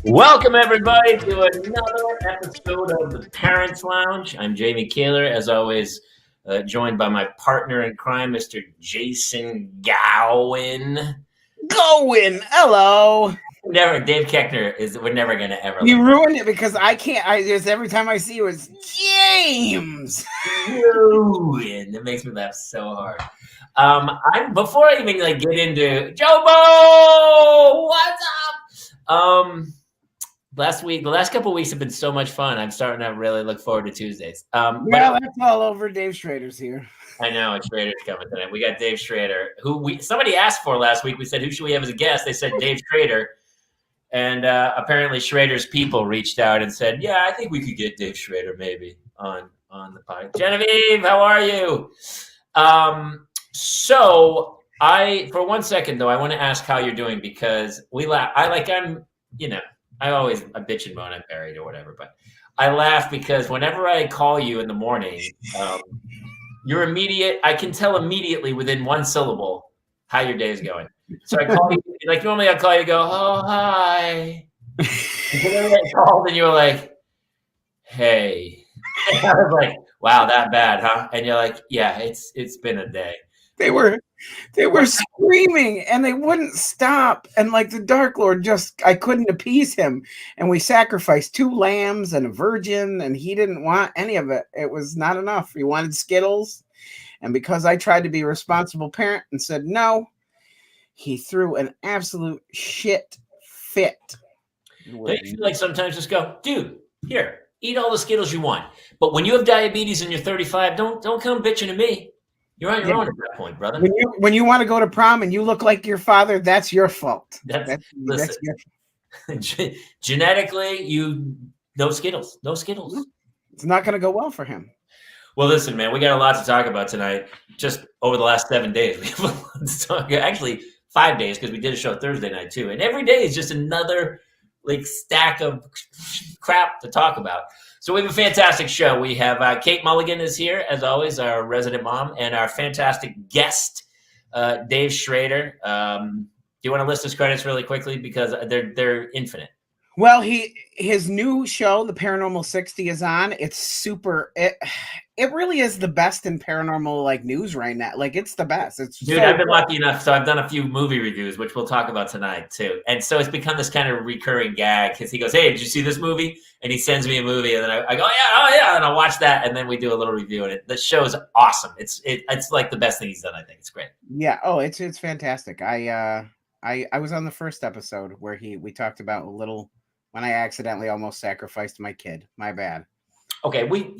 Welcome, everybody, to another episode of the Parents Lounge. I'm Jamie Kaler, as always, joined by my partner in crime, Mr. Jason Gowen. Hello. Dave Keckner we're never going to ever. You ruined it because I can't. Just every time I see you, it's James. It makes me laugh so hard. Before I even get into Jobo, what's up? The last couple of weeks have been so much fun. I'm starting to really look forward to Tuesdays. That's all over. Dave Schrader's here. I know, and Schrader's coming tonight. We got Dave Schrader, who somebody asked for last week. We said, who should we have as a guest? They said Dave Schrader. And apparently Schrader's people reached out and said, yeah, I think we could get Dave Schrader maybe on the podcast. Genevieve, how are you? For 1 second, though, I want to ask how you're doing because I bitch and moan, I'm married or whatever, but I laugh because whenever I call you in the morning, you're immediate. I can tell immediately within one syllable how your day is going. So I call you, normally I call you, go, oh, hi. And then I called and you were like, hey. And I was like, wow, that bad, huh? And you're like, yeah, it's been a day. They were screaming and they wouldn't stop. And the Dark Lord I couldn't appease him. And we sacrificed 2 lambs and a virgin and he didn't want any of it. It was not enough. He wanted Skittles. And because I tried to be a responsible parent and said no, he threw an absolute shit fit. Don't you feel sometimes just go, dude, here, eat all the Skittles you want. But when you have diabetes and you're 35, don't come bitching to me. You're on your own at that point, brother. When you want to go to prom and you look like your father, that's your fault. That's genetically, no Skittles. It's not going to go well for him. Well, listen, man, we got a lot to talk about tonight. Just over the last 7 days, we have a lot to talk. Actually, 5 days because we did a show Thursday night too, and every day is just another stack of crap to talk about. So we have a fantastic show. We have Kate Mulligan is here, as always, our resident mom, and our fantastic guest, Dave Schrader. Do you want to list his credits really quickly? Because they're infinite. Well, his new show, The Paranormal 60, is on. It's super. It really is the best in paranormal news right now. It's the best. Dude, I've been lucky enough. So I've done a few movie reviews, which we'll talk about tonight too. And so it's become this kind of recurring gag because he goes, "Hey, did you see this movie?" And he sends me a movie, and then I go, "Oh yeah," and I watch that, and then we do a little review. And the show is awesome. It's the best thing he's done. I think it's great. Yeah. Oh, it's fantastic. I was on the first episode where we talked about a little when I accidentally almost sacrificed my kid. My bad. Okay, we'll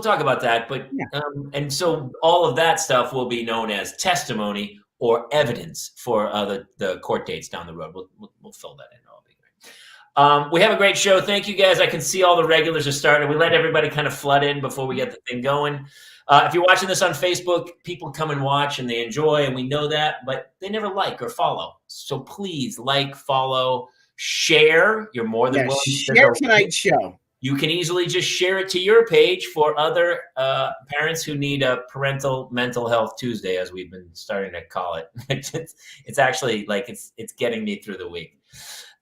talk about that, but yeah. And so all of that stuff will be known as testimony or evidence for the court dates down the road. We'll fill that in. It'll be great. We have a great show. Thank you guys. I can see all the regulars are starting. We let everybody kind of flood in before we get the thing going. If you're watching this on Facebook, people come and watch and they enjoy, and we know that, but they never like or follow. So please follow, share. You're more than willing to share tonight's show. You can easily just share it to your page for other parents who need a parental mental health Tuesday, as we've been starting to call it. It's actually it's getting me through the week.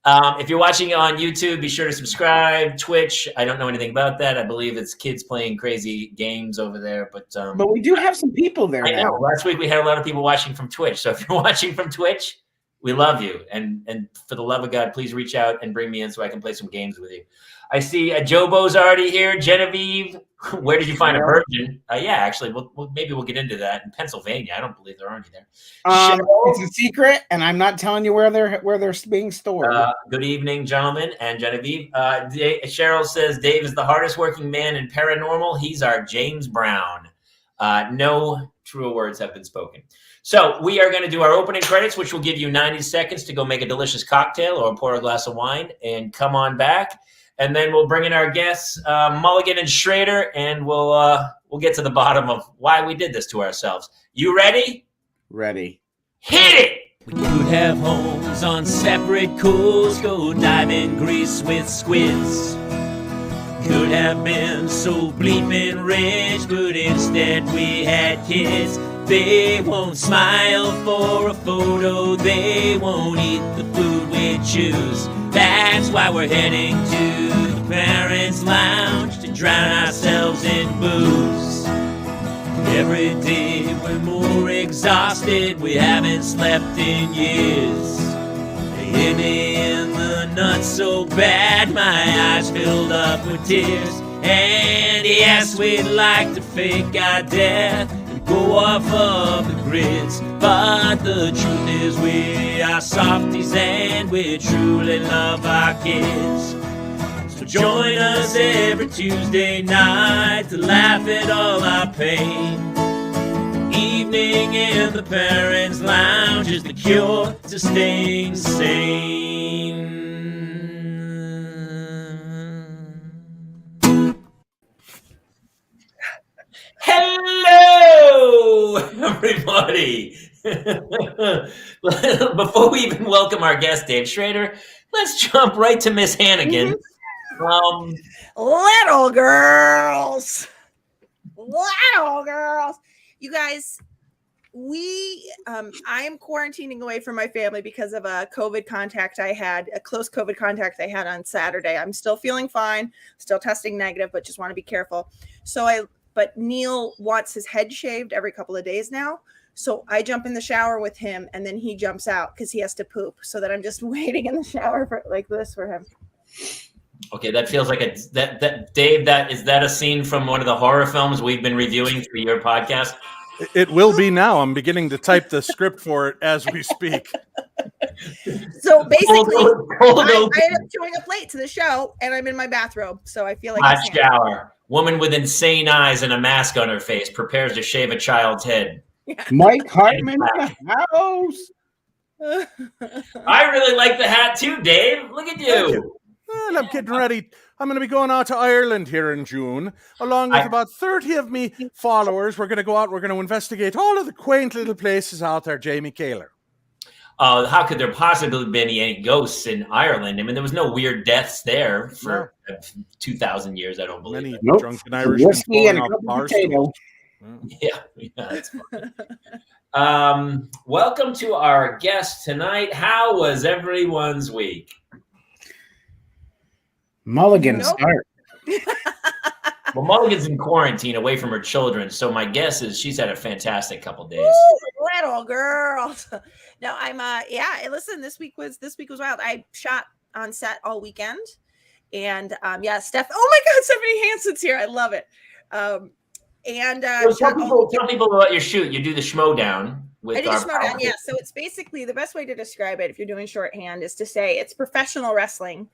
If you're watching on YouTube, be sure to subscribe. Twitch, I don't know anything about that. I believe it's kids playing crazy games over there, but we do have some people there. I know. Last week we had a lot of people watching from Twitch. So if you're watching from Twitch, we love you. And for the love of God, please reach out and bring me in so I can play some games with you. I see Jobo's already here. Genevieve, where did you find a virgin? Yeah, actually, maybe we'll get into that in Pennsylvania. I don't believe they're already there. It's a secret, and I'm not telling you where they're being stored. Good evening, gentlemen and Genevieve. Cheryl says Dave is the hardest working man in paranormal. He's our James Brown. No truer words have been spoken. So we are going to do our opening credits, which will give you 90 seconds to go make a delicious cocktail or pour a glass of wine and come on back. And then we'll bring in our guests, Mulligan and Schrader, and we'll get to the bottom of why we did this to ourselves. You ready? Ready. Hit it! We could have homes on separate coasts, go dive in Greece with squids. Could have been so bleeping rich, but instead we had kids. They won't smile for a photo, they won't eat the food we choose. That's why we're heading to the parents' lounge to drown ourselves in booze. Every day we're more exhausted, we haven't slept in years. They hit me in the nuts so bad, my eyes filled up with tears. And yes, we'd like to fake our death and go off of the grids, but the truth is we are softies and we truly love our kids. So join us every Tuesday night to laugh at all our pain. Evening in the parents' lounge is the cure to staying sane. Hello, everybody. Before we even welcome our guest, Dave Schrader, let's jump right to Miss Hannigan. Little girls. You guys, I am quarantining away from my family because of a close COVID contact I had on Saturday. I'm still feeling fine, still testing negative, but just want to be careful. But Neil wants his head shaved every couple of days now. So I jump in the shower with him and then he jumps out because he has to poop. So that I'm just waiting in the shower for like this for him. Okay, that feels like Dave, is that a scene from one of the horror films we've been reviewing for your podcast? It will be now. I'm beginning to type the script for it as we speak. So basically, I ended up showing up late to the show and I'm in my bathrobe. So I feel like hot shower. Woman with insane eyes and a mask on her face prepares to shave a child's head. Yeah. Mike Hartman in the house. I really like the hat too, Dave. Look at you. Well, I'm getting ready. I'm going to be going out to Ireland here in June, along with about 30 of me followers. We're going to go out. We're going to investigate all of the quaint little places out there, Jamie Kaler. How could there possibly be any ghosts in Ireland? I mean, there was no weird deaths there for 2,000 years, I don't believe. Many Nope. drunken Irishmen Whiskey and a falling couple off potato. Yeah, that's fun. Welcome to our guest tonight. How was everyone's week? Mulligan start. Well, Mulligan's in quarantine away from her children, so my guess is she's had a fantastic couple days. Ooh, little girls. No, I'm listen, this week was wild. I shot on set all weekend. And Steph, oh my God, Stephanie Hansen's here. I love it. So tell people about your shoot. You do the Schmodown. I do Schmodown, yeah. So it's basically the best way to describe it, if you're doing shorthand, is to say it's professional wrestling.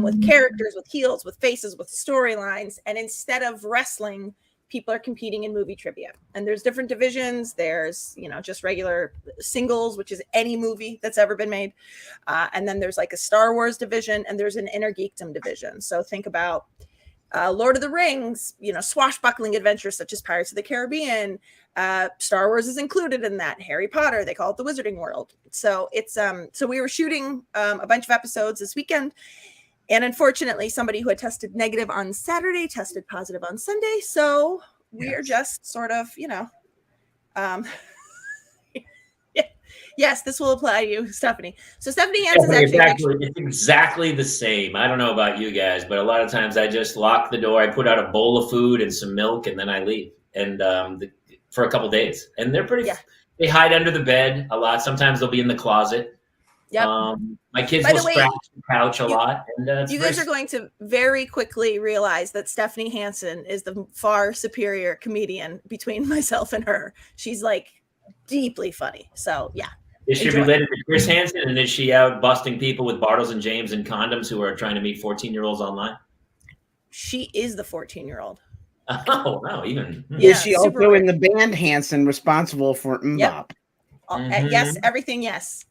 With characters, with heels, with faces, with storylines. And instead of wrestling, people are competing in movie trivia. And there's different divisions. There's, just regular singles, which is any movie that's ever been made. And then there's like a Star Wars division and there's an inner geekdom division. So think about Lord of the Rings, swashbuckling adventures such as Pirates of the Caribbean. Star Wars is included in that. Harry Potter, they call it the Wizarding World. So it's so we were shooting a bunch of episodes this weekend. And unfortunately, somebody who had tested negative on Saturday tested positive on Sunday. So we are just sort of, yes, this will apply to you, Stephanie. So Stephanie Hansen's it's exactly the same. I don't know about you guys, but a lot of times I just lock the door. I put out a bowl of food and some milk, and then I leave. And for a couple days, and they're pretty. Yeah. They hide under the bed a lot. Sometimes they'll be in the closet. Yeah. My kids will scratch the couch a lot. And you guys are going to very quickly realize that Stephanie Hansen is the far superior comedian between myself and her. She's like deeply funny. So yeah. Is she related to Chris Hansen, and is she out busting people with Bartles and James and condoms who are trying to meet 14-year-olds online? She is the 14-year-old. Oh, no, even. Yeah, is she also in the band Hansen responsible for Mbop? Yep. Yes, everything yes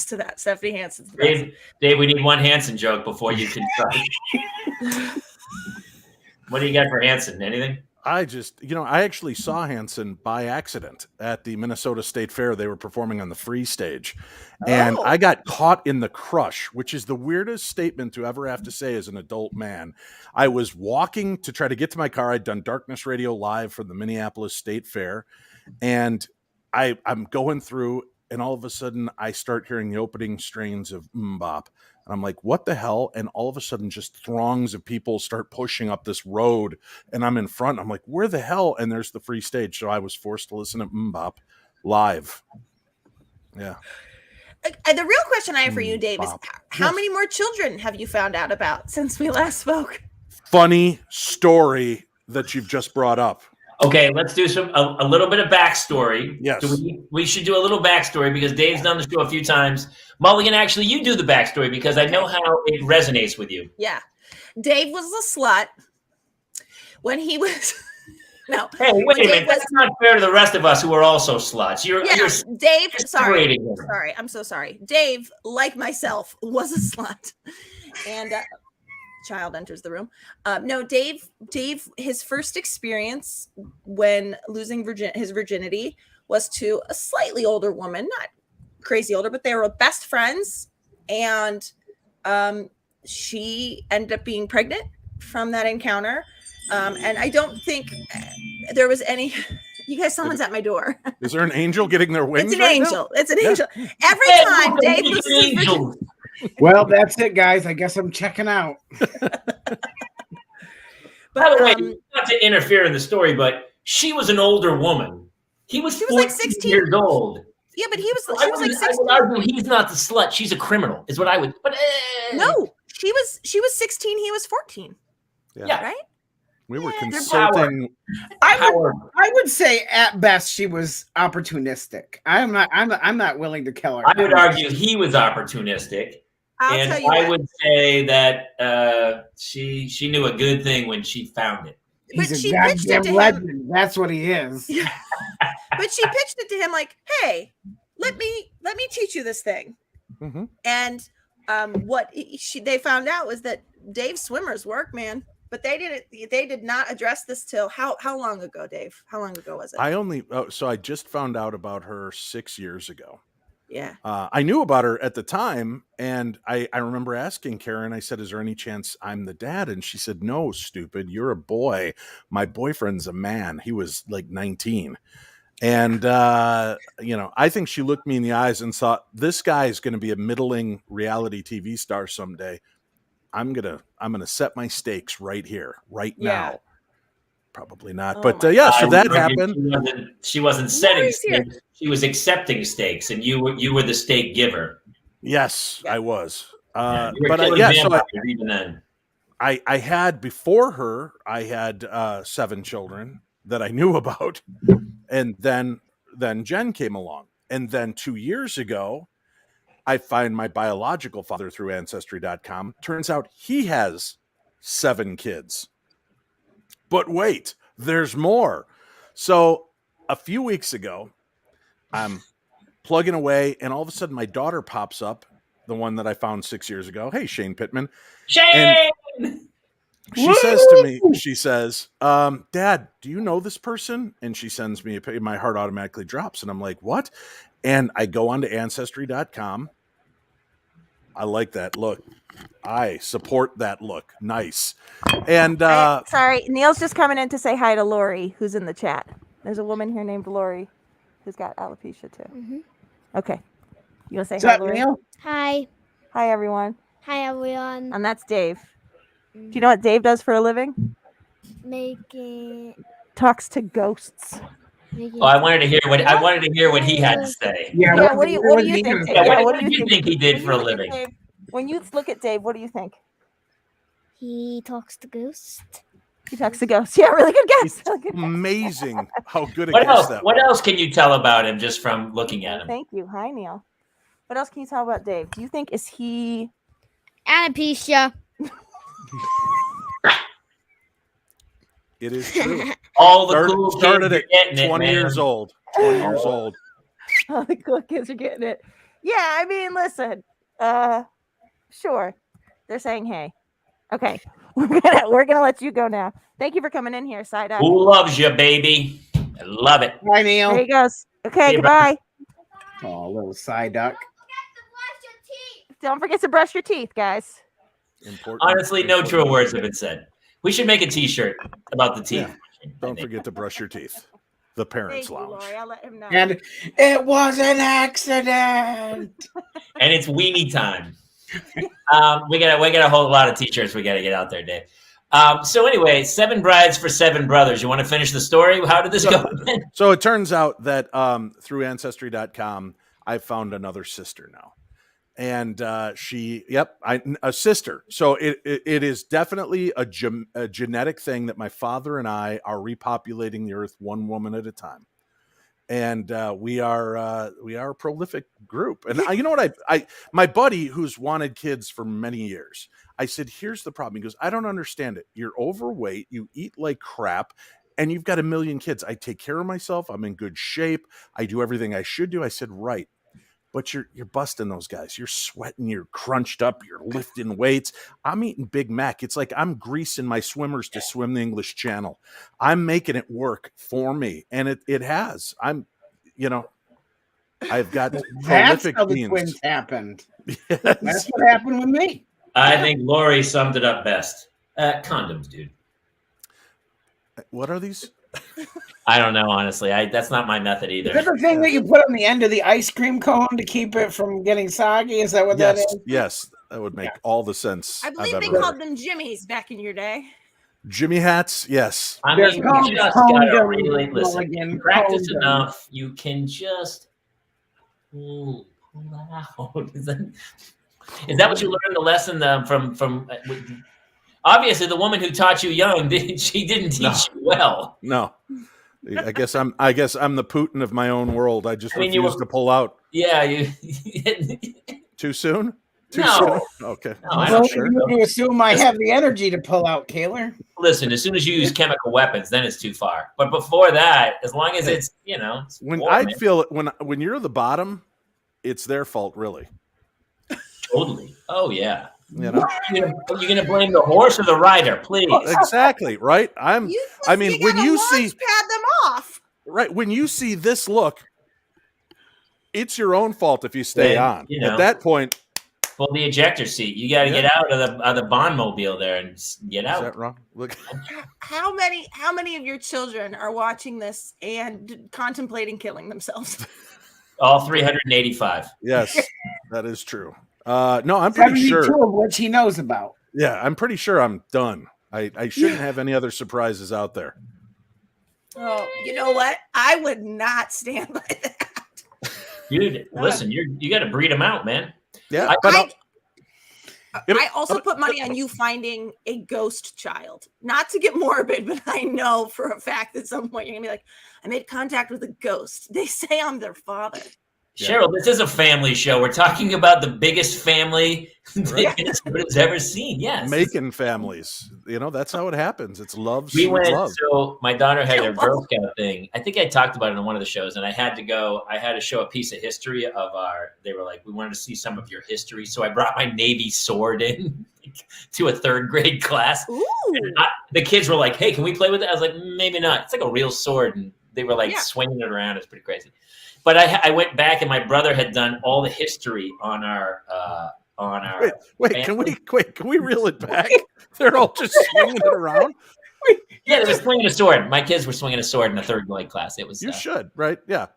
to that. Stephanie Hansen's Dave, we need one Hansen joke before you can start. What do you got for Hansen? Anything? I actually saw Hansen by accident at the Minnesota State Fair. They were performing on the free stage. And I got caught in the crush, which is the weirdest statement to ever have to say as an adult man. I was walking to try to get to my car. I'd done Darkness Radio live for the Minneapolis State Fair. And I'm going through, and all of a sudden I start hearing the opening strains of Bop. And I'm like, what the hell? And all of a sudden, just throngs of people start pushing up this road. And I'm in front. I'm like, where the hell? And there's the free stage. So I was forced to listen to Bop live. Yeah. The real question I have for you, Dave, is how many more children have you found out about since we last spoke? Funny story that you've just brought up. Okay, let's do a little bit of backstory. Yes. We should do a little backstory because Dave's done the show a few times. Mulligan, actually, you do the backstory because I know how it resonates with you. Yeah. Dave was a slut when he was... No. Hey, wait a minute. That's not fair to the rest of us who are also sluts. You're Dave, sorry. I'm so sorry. Dave, like myself, was a slut. And... child enters the room. No, Dave, his first experience when losing his virginity was to a slightly older woman, not crazy older, but they were best friends. And she ended up being pregnant from that encounter. And I don't think there was any... You guys, someone's at my door. Is there an angel getting their wings? It's an angel. Now? It's an angel. Every time Dave loses virginity... Well, that's it, guys. I guess I'm checking out. By the way, not to interfere in the story, but she was an older woman. She was like 16 years old. Yeah, but she was like 16. I would argue he's not the slut. She's a criminal, is what I would. But no, she was 16. He was 14. Yeah. Right. We were consulting. I would say at best she was opportunistic. I'm not willing to kill her. I would argue he was opportunistic. I would say that she knew a good thing when she found it. He's a goddamn legend. That's what he is. But she pitched it to him like, "Hey, let me teach you this thing." Mm-hmm. And what they found out was that Dave's swimmers work, man. But they did not address this till how long ago, Dave? How long ago was it? I just found out about her 6 years ago. Yeah. I knew about her at the time, and I remember asking Karen, I said, is there any chance I'm the dad? And she said, no, stupid, you're a boy. My boyfriend's a man. He was like 19. And, I think she looked me in the eyes and thought, this guy is going to be a middling reality TV star someday. I'm gonna set my stakes right here, right now. Probably not, but so that happened. She wasn't setting stakes; she was accepting stakes, and you were the stake giver. Yes, I was. Even then, I had before her. I had 7 children that I knew about, and then Jen came along, and then 2 years ago, I find my biological father through Ancestry.com. Turns out he has 7 kids. But wait, there's more. So a few weeks ago, I'm plugging away, and all of a sudden my daughter pops up, the one that I found 6 years ago. Hey, Shane Pittman. Shane! And she says to me, Dad, do you know this person? And she sends me my heart automatically drops. And I'm like, what? And I go on to Ancestry.com. I like that look. I support that look. Nice. And sorry, Neil's just coming in to say hi to Lori, who's in the chat. There's a woman here named Lori who's got alopecia too. Mm-hmm. Okay. You want to say hi, Lori? Neil? Hi. Hi, everyone. Hi, everyone. And that's Dave. Do you know what Dave does for a living? Talks to ghosts. I wanted to hear what he had to say. Yeah. What do you think? What do you think he did for a living? When you look at Dave, what do you think? He talks to ghosts. He talks to ghosts. Yeah, really good guess. Amazing how good a guess that was. What else can you tell about him just from looking at him? Thank you. Hi, Neil. What else can you tell about Dave? Do you think is he alopecia? It is true. All the cool started kids at 20 years old. 20 years old. All the cool kids are getting it. Yeah, I mean, listen. Sure. They're saying hey. Okay. We're gonna let you go now. Thank you for coming in here, Side Eye. Who loves you, baby? I love it. Bye, Neil. There he goes. Okay, See you, goodbye. Oh, little side duck. Don't forget to brush your teeth, guys. Important. Honestly, no true words have been said. We should make a T-shirt about the teeth. Yeah. Don't forget to brush your teeth. The Parents Thank you, Lounge. Lori. I'll let him know. And it was an accident. And it's weenie time. We got a whole lot of T-shirts we got to get out there, Dave. So anyway, 7 brides for 7 brothers. You want to finish the story? How did this go? So it turns out that through Ancestry.com, I found another sister now. And a sister. So it is definitely a genetic thing that my father and I are repopulating the earth one woman at a time. And we are a prolific group. And you know what? My buddy who's wanted kids for many years, I said, here's the problem. He goes, I don't understand it. You're overweight. You eat like crap. And you've got a million kids. I take care of myself. I'm in good shape. I do everything I should do. I said, right. But you're busting those guys. You're sweating. You're crunched up. You're lifting weights. I'm eating Big Mac. It's like I'm greasing my swimmers to swim the English Channel. I'm making it work for me, and it has. I've got That's prolific how the genes. twins happened. Yes. That's what happened with me. I think Lori summed it up best. Condoms, dude. What are these? I don't know, honestly. That's not my method either. Is that the thing that you put on the end of the ice cream cone to keep it from getting soggy? Is that what that is? Yes, that would make all the sense. I believe I've they ever called heard. them Jimmies back in your day. Jimmy hats. Yes. I They're mean, called you just condoms, gotta really listen. Mulligan, You practice condoms. enough, you can just pull out. Is that what you learned the lesson from? Obviously, the woman who taught you young, she didn't teach you well. No. I guess I'm the Putin of my own world. I just refuse to pull out. Yeah, you. Too soon? Too No. soon? Okay. No, I Well, don't you need to assume I have the energy to pull out, Kaler. Listen, as soon as you use chemical weapons, then it's too far. But before that, as long as it's it's When warm, I feel it, when you're the bottom, it's their fault, really. totally. Oh yeah. You know You're gonna blame the horse or the rider, please. exactly right. When you see pad them off. right when you see this look, it's your own fault if you stay on. At that point, pull the ejector seat. You got to get out of the Bondmobile there and get out. Is that wrong? Look, How many of your children are watching this and contemplating killing themselves? All 385. yes, that is true. No, I'm pretty 72 sure. of which he knows about. Yeah, I'm pretty sure I'm done. I shouldn't have any other surprises out there. Oh, you know what? I would not stand by that. Dude, listen, you got to breed them out, man. Yeah, I also put money on you finding a ghost child. Not to get morbid, but I know for a fact at some point you're gonna be like, I made contact with a ghost. They say I'm their father. Cheryl, this is a family show. We're talking about the biggest family Right. has ever seen. Yes. Making families. That's how it happens. It's love. We sweet went, love. so my daughter had their Girl Scout thing. I think I talked about it on one of the shows, and I had to show a piece of history of they were like, we wanted to see some of your history. So I brought my Navy sword in to a 3rd grade class. Ooh. And the kids were like, hey, can we play with it? I was like, maybe not. It's like a real sword. And they were like swinging it around. It's pretty crazy. But I went back, and my brother had done all the history on our Wait, can we reel it back? They're all just swinging it around. Yeah, they were swinging a sword. My kids were swinging a sword in a 3rd grade class. It was You should, right? Yeah.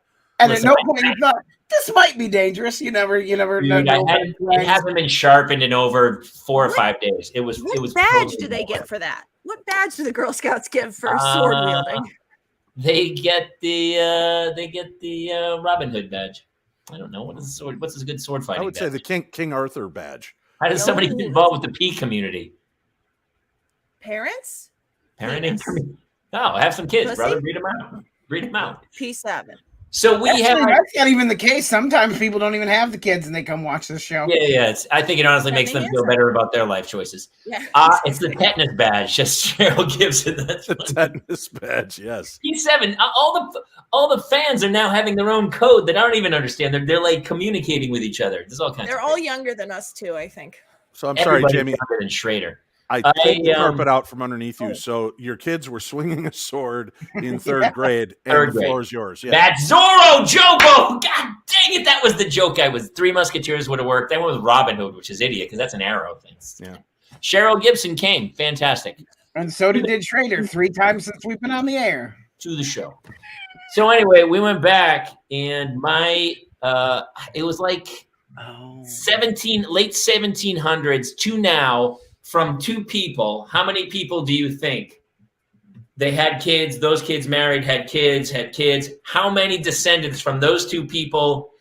And Listen, at no point you thought this might be dangerous. You never Dude, know. it hasn't been sharpened in over 4 or 5 days. It was. What badge do they get for that? What badge do the Girl Scouts give for sword wielding? They get the Robin Hood badge. I don't know what is the sword. What's a good sword fighting? I would badge? say the King Arthur badge. How does somebody get involved with the P community? Parents? Parenting? No, have some kids, Pussy? brother. Breed them out. Breed them out. P7. So we Actually, have. that's not even the case. Sometimes people don't even have the kids and they come watch the show. Yeah. I think it honestly makes them feel better about their life choices. Yeah. It's the tetanus badge, just Cheryl Gibson. That's The tetanus badge, yes. He's 7. All the fans are now having their own code that I don't even understand. They're like communicating with each other. There's all kinds. They're all younger than us too, I think. So I'm sorry, Jamie. Younger than Schrader. I pulled the carpet out from underneath you. So your kids were swinging a sword in 3rd grade, and the floor is yours. Yeah. That's Zorro Jobo. God dang it. That was the joke I was. 3 Musketeers would have worked. That one was Robin Hood, which is idiot because that's an arrow thing. Yeah. Cheryl Gibson came. Fantastic. And so did Schrader 3 times since we've been on the air. To the show. So anyway, we went back and my it was like late 1700s to now from 2 people. How many people do you think they had kids? Those kids married, had kids. How many descendants from those 2 people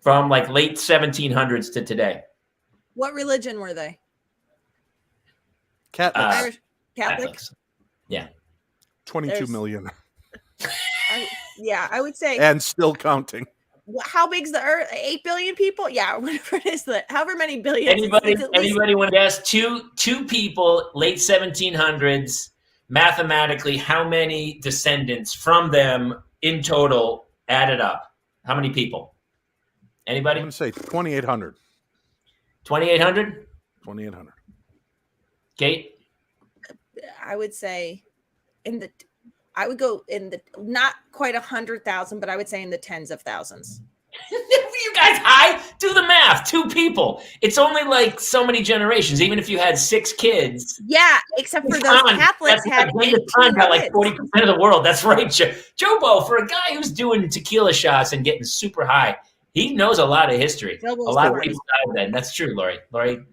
from like late 1700s to today? What religion were they? Catholics. Irish Catholics. Yeah. 22 million. I would say. And still counting. How big's the Earth? 8 billion people? Yeah, whatever it is. However many billions. Anybody want to guess? Two people, late 1700s. Mathematically, how many descendants from them in total added up? How many people? Anybody? I'm going to say 2,800. 2,800? 2,800. Kate? I would say I would go in the not quite 100,000, but I would say in the tens of thousands. You guys high? Do the math. 2 people. It's only like so many generations. Even if you had 6 kids. Yeah, except for those Catholics had like 40% of the world. That's right, Jobo. For a guy who's doing tequila shots and getting super high, he knows a lot of history. A lot of people died then. That's true, Lori. Lori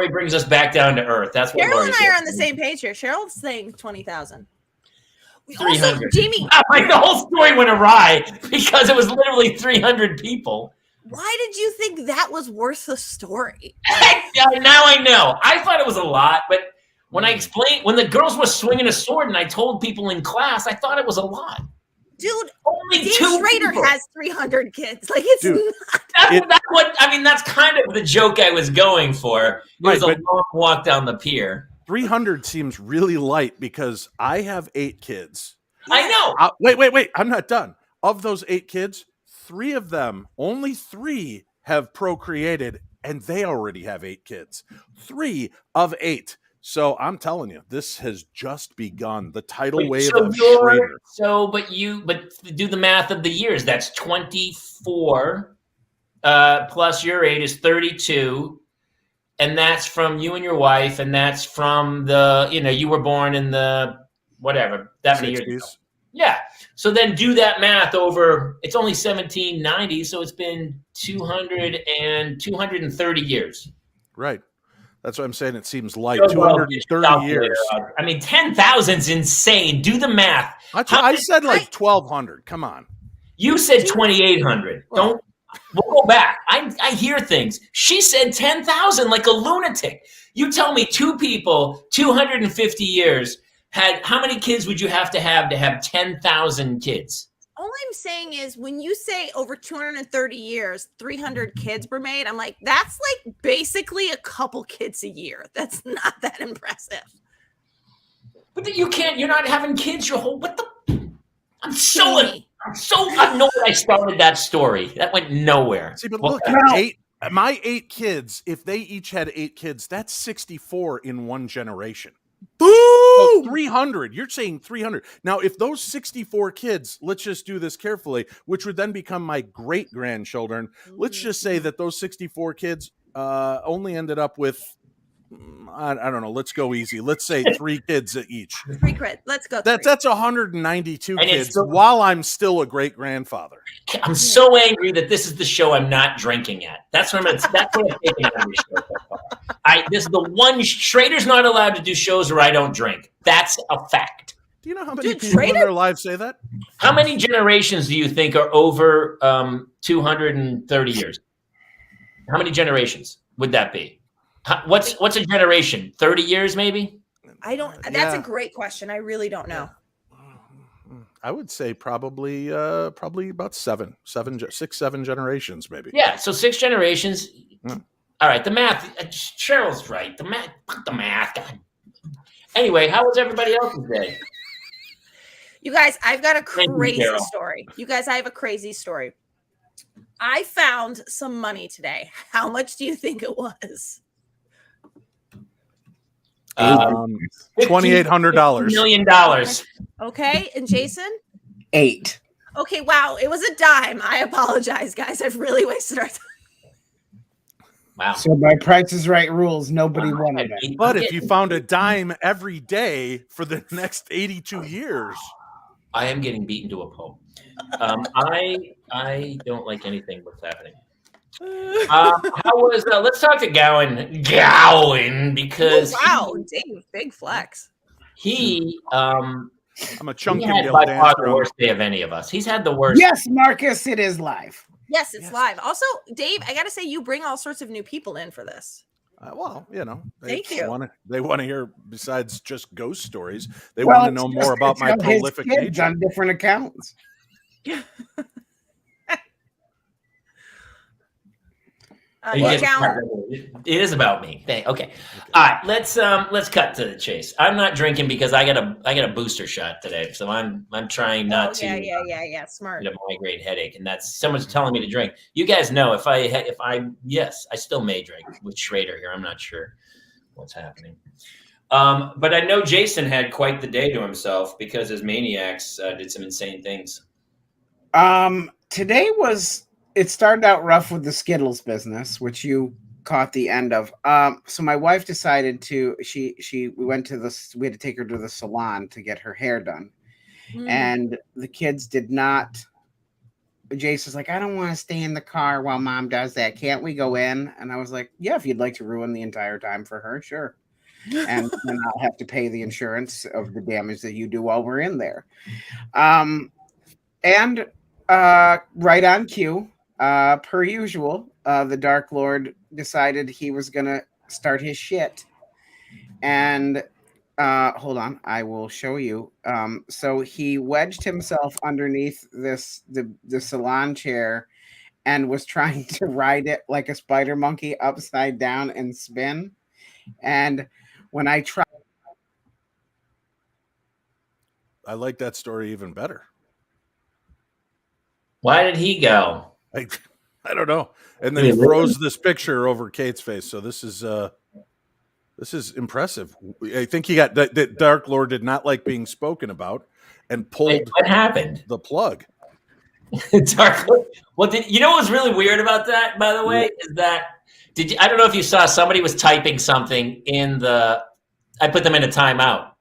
brings us back down to earth. That's what Cheryl and I are on the same page here. Cheryl's saying 20,000. 300. Jamie, like the whole story went awry because it was literally 300 people. Why did you think that was worth the story? Now I know. I thought it was a lot, but when the girls were swinging a sword and I told people in class, I thought it was a lot. Dude, only Dave 2 Schrader people. has 300 kids. Like it's not. That's kind of the joke I was going for. It was a long walk down the pier. 300 seems really light because I have 8 kids. I know. Wait. I'm not done. Of those 8 kids, 3 of them, only 3 have procreated, and they already have 8 kids. 3 of 8. So I'm telling you, this has just begun. The tidal wave of Schrader. But do the math of the years. That's 24 plus your 8 is 32. And that's from you and your wife, and that's from you were born in the whatever, that many 60s. years ago. Yeah. So then do that math over, it's only 1790, so it's been 230 years. Right. That's what I'm saying. It seems light. 230 years. I mean, 10,000's insane. Do the math. I said like 1,200. Come on. You said 2,800. Well, We'll go back. I hear things. She said 10,000 like a lunatic. You tell me 2 people, 250 years, how many kids would you have to have 10,000 kids? All I'm saying is when you say over 230 years, 300 kids were made, I'm like, that's like basically a couple kids a year. That's not that impressive. But you're not having kids your whole, I'm so annoyed I started that story. That went nowhere. See, but look, my 8 kids, if they each had 8 kids, that's 64 in one generation. Boom! So 300. You're saying 300. Now, if those 64 kids, let's just do this carefully, which would then become my great-grandchildren, let's just say that those 64 kids only ended up with, I don't know, let's go easy. Let's say 3 kids each. 3 kids. Let's go. That's 192 kids while I'm still a great-grandfather. I'm so angry that this is the show I'm not drinking at. That's what I'm taking out of this show so far. This is the one, Schrader's not allowed to do shows where I don't drink. That's a fact. Do you know how many people in their lives say that? How many generations do you think are over 230 years? How many generations would that be? What's a generation? 30 years maybe? That's a great question. I really don't know. I would say probably about 6, 7 generations, maybe. Yeah, so 6 generations. Yeah. All right, the math. Cheryl's right. The math. Fuck the math. God. Anyway, how was everybody else's day? You guys, I've got a Thank you, crazy Cheryl. story. You guys, I have a crazy story. I found some money today. How much do you think it was? $2,800 million. Okay, and Jason? 8. Okay, wow, it was a dime. I apologize, guys. I've really wasted our time. Wow. So by Price is Right rules, nobody wanted it. But if you found a dime every day for the next 82 years, I am getting beaten to a pulp. I don't like anything what's happening. How was? Let's talk to Gowan because wow, Dave, big flex. he I'm a chunky had little by far dancer. the worst day of any of us. He's had the worst. Yes, Marcus, it is live. Yes, it's live. Also, Dave, I gotta say, you bring all sorts of new people in for this. Well, you know, Thank you. They want to hear besides just ghost stories. They want to know more about my prolific nature on different accounts. It is about me. Okay. All right. Let's cut to the chase. I'm not drinking because I got a booster shot today, so I'm trying not to. Yeah. Smart. Get a migraine headache, and that's someone's telling me to drink. You guys know if I still may drink with Schrader here. I'm not sure what's happening. But I know Jason had quite the day to himself because his maniacs did some insane things. Today it started out rough with the Skittles business, which you caught the end of. So my wife decided we had to take her to the salon to get her hair done. And the kids did not. Jason's like, I don't want to stay in the car while mom does that. Can't we go in? And I was like, yeah, if you'd like to ruin the entire time for her, sure. And then I'll have to pay the insurance of the damage that you do while we're in there. And right on cue, per usual, the Dark Lord decided he was going to start his shit. And hold on, I will show you. So he wedged himself underneath the salon chair and was trying to ride it like a spider monkey upside down and spin. And when I tried, I like that story even better. Why did he go? I don't know. And then he froze this picture over Kate's face. So this is impressive. I think he got that Dark Lord did not like being spoken about and pulled what happened? The plug. Dark Lord. Well, you know what was really weird about that, by the way, is that I don't know if you saw somebody was typing something I put them in a timeout.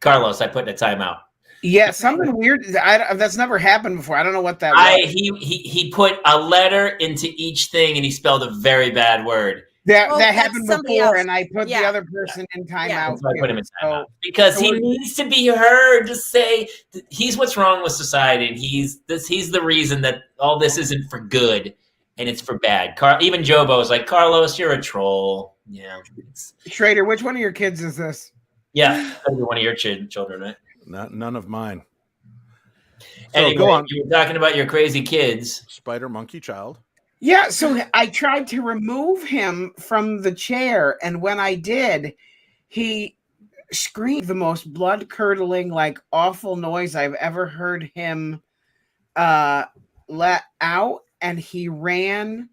Carlos, I put in a timeout. Yeah, something weird. That's never happened before. I don't know what that was. He put a letter into each thing and he spelled a very bad word. That happened before, and I put the other person in timeout. I put him in timeout because he needs to be heard to say he's what's wrong with society, and he's the reason that all this isn't for good and it's for bad. Even Jobo is like, Carlos, you're a troll. Yeah. Schrader, which one of your kids is this? Yeah, one of your children, right? None of mine. So anyway, go on. You were talking about your crazy kids. Spider monkey child. Yeah, so I tried to remove him from the chair, and when I did, he screamed the most blood-curdling, like, awful noise I've ever heard him let out, and he ran,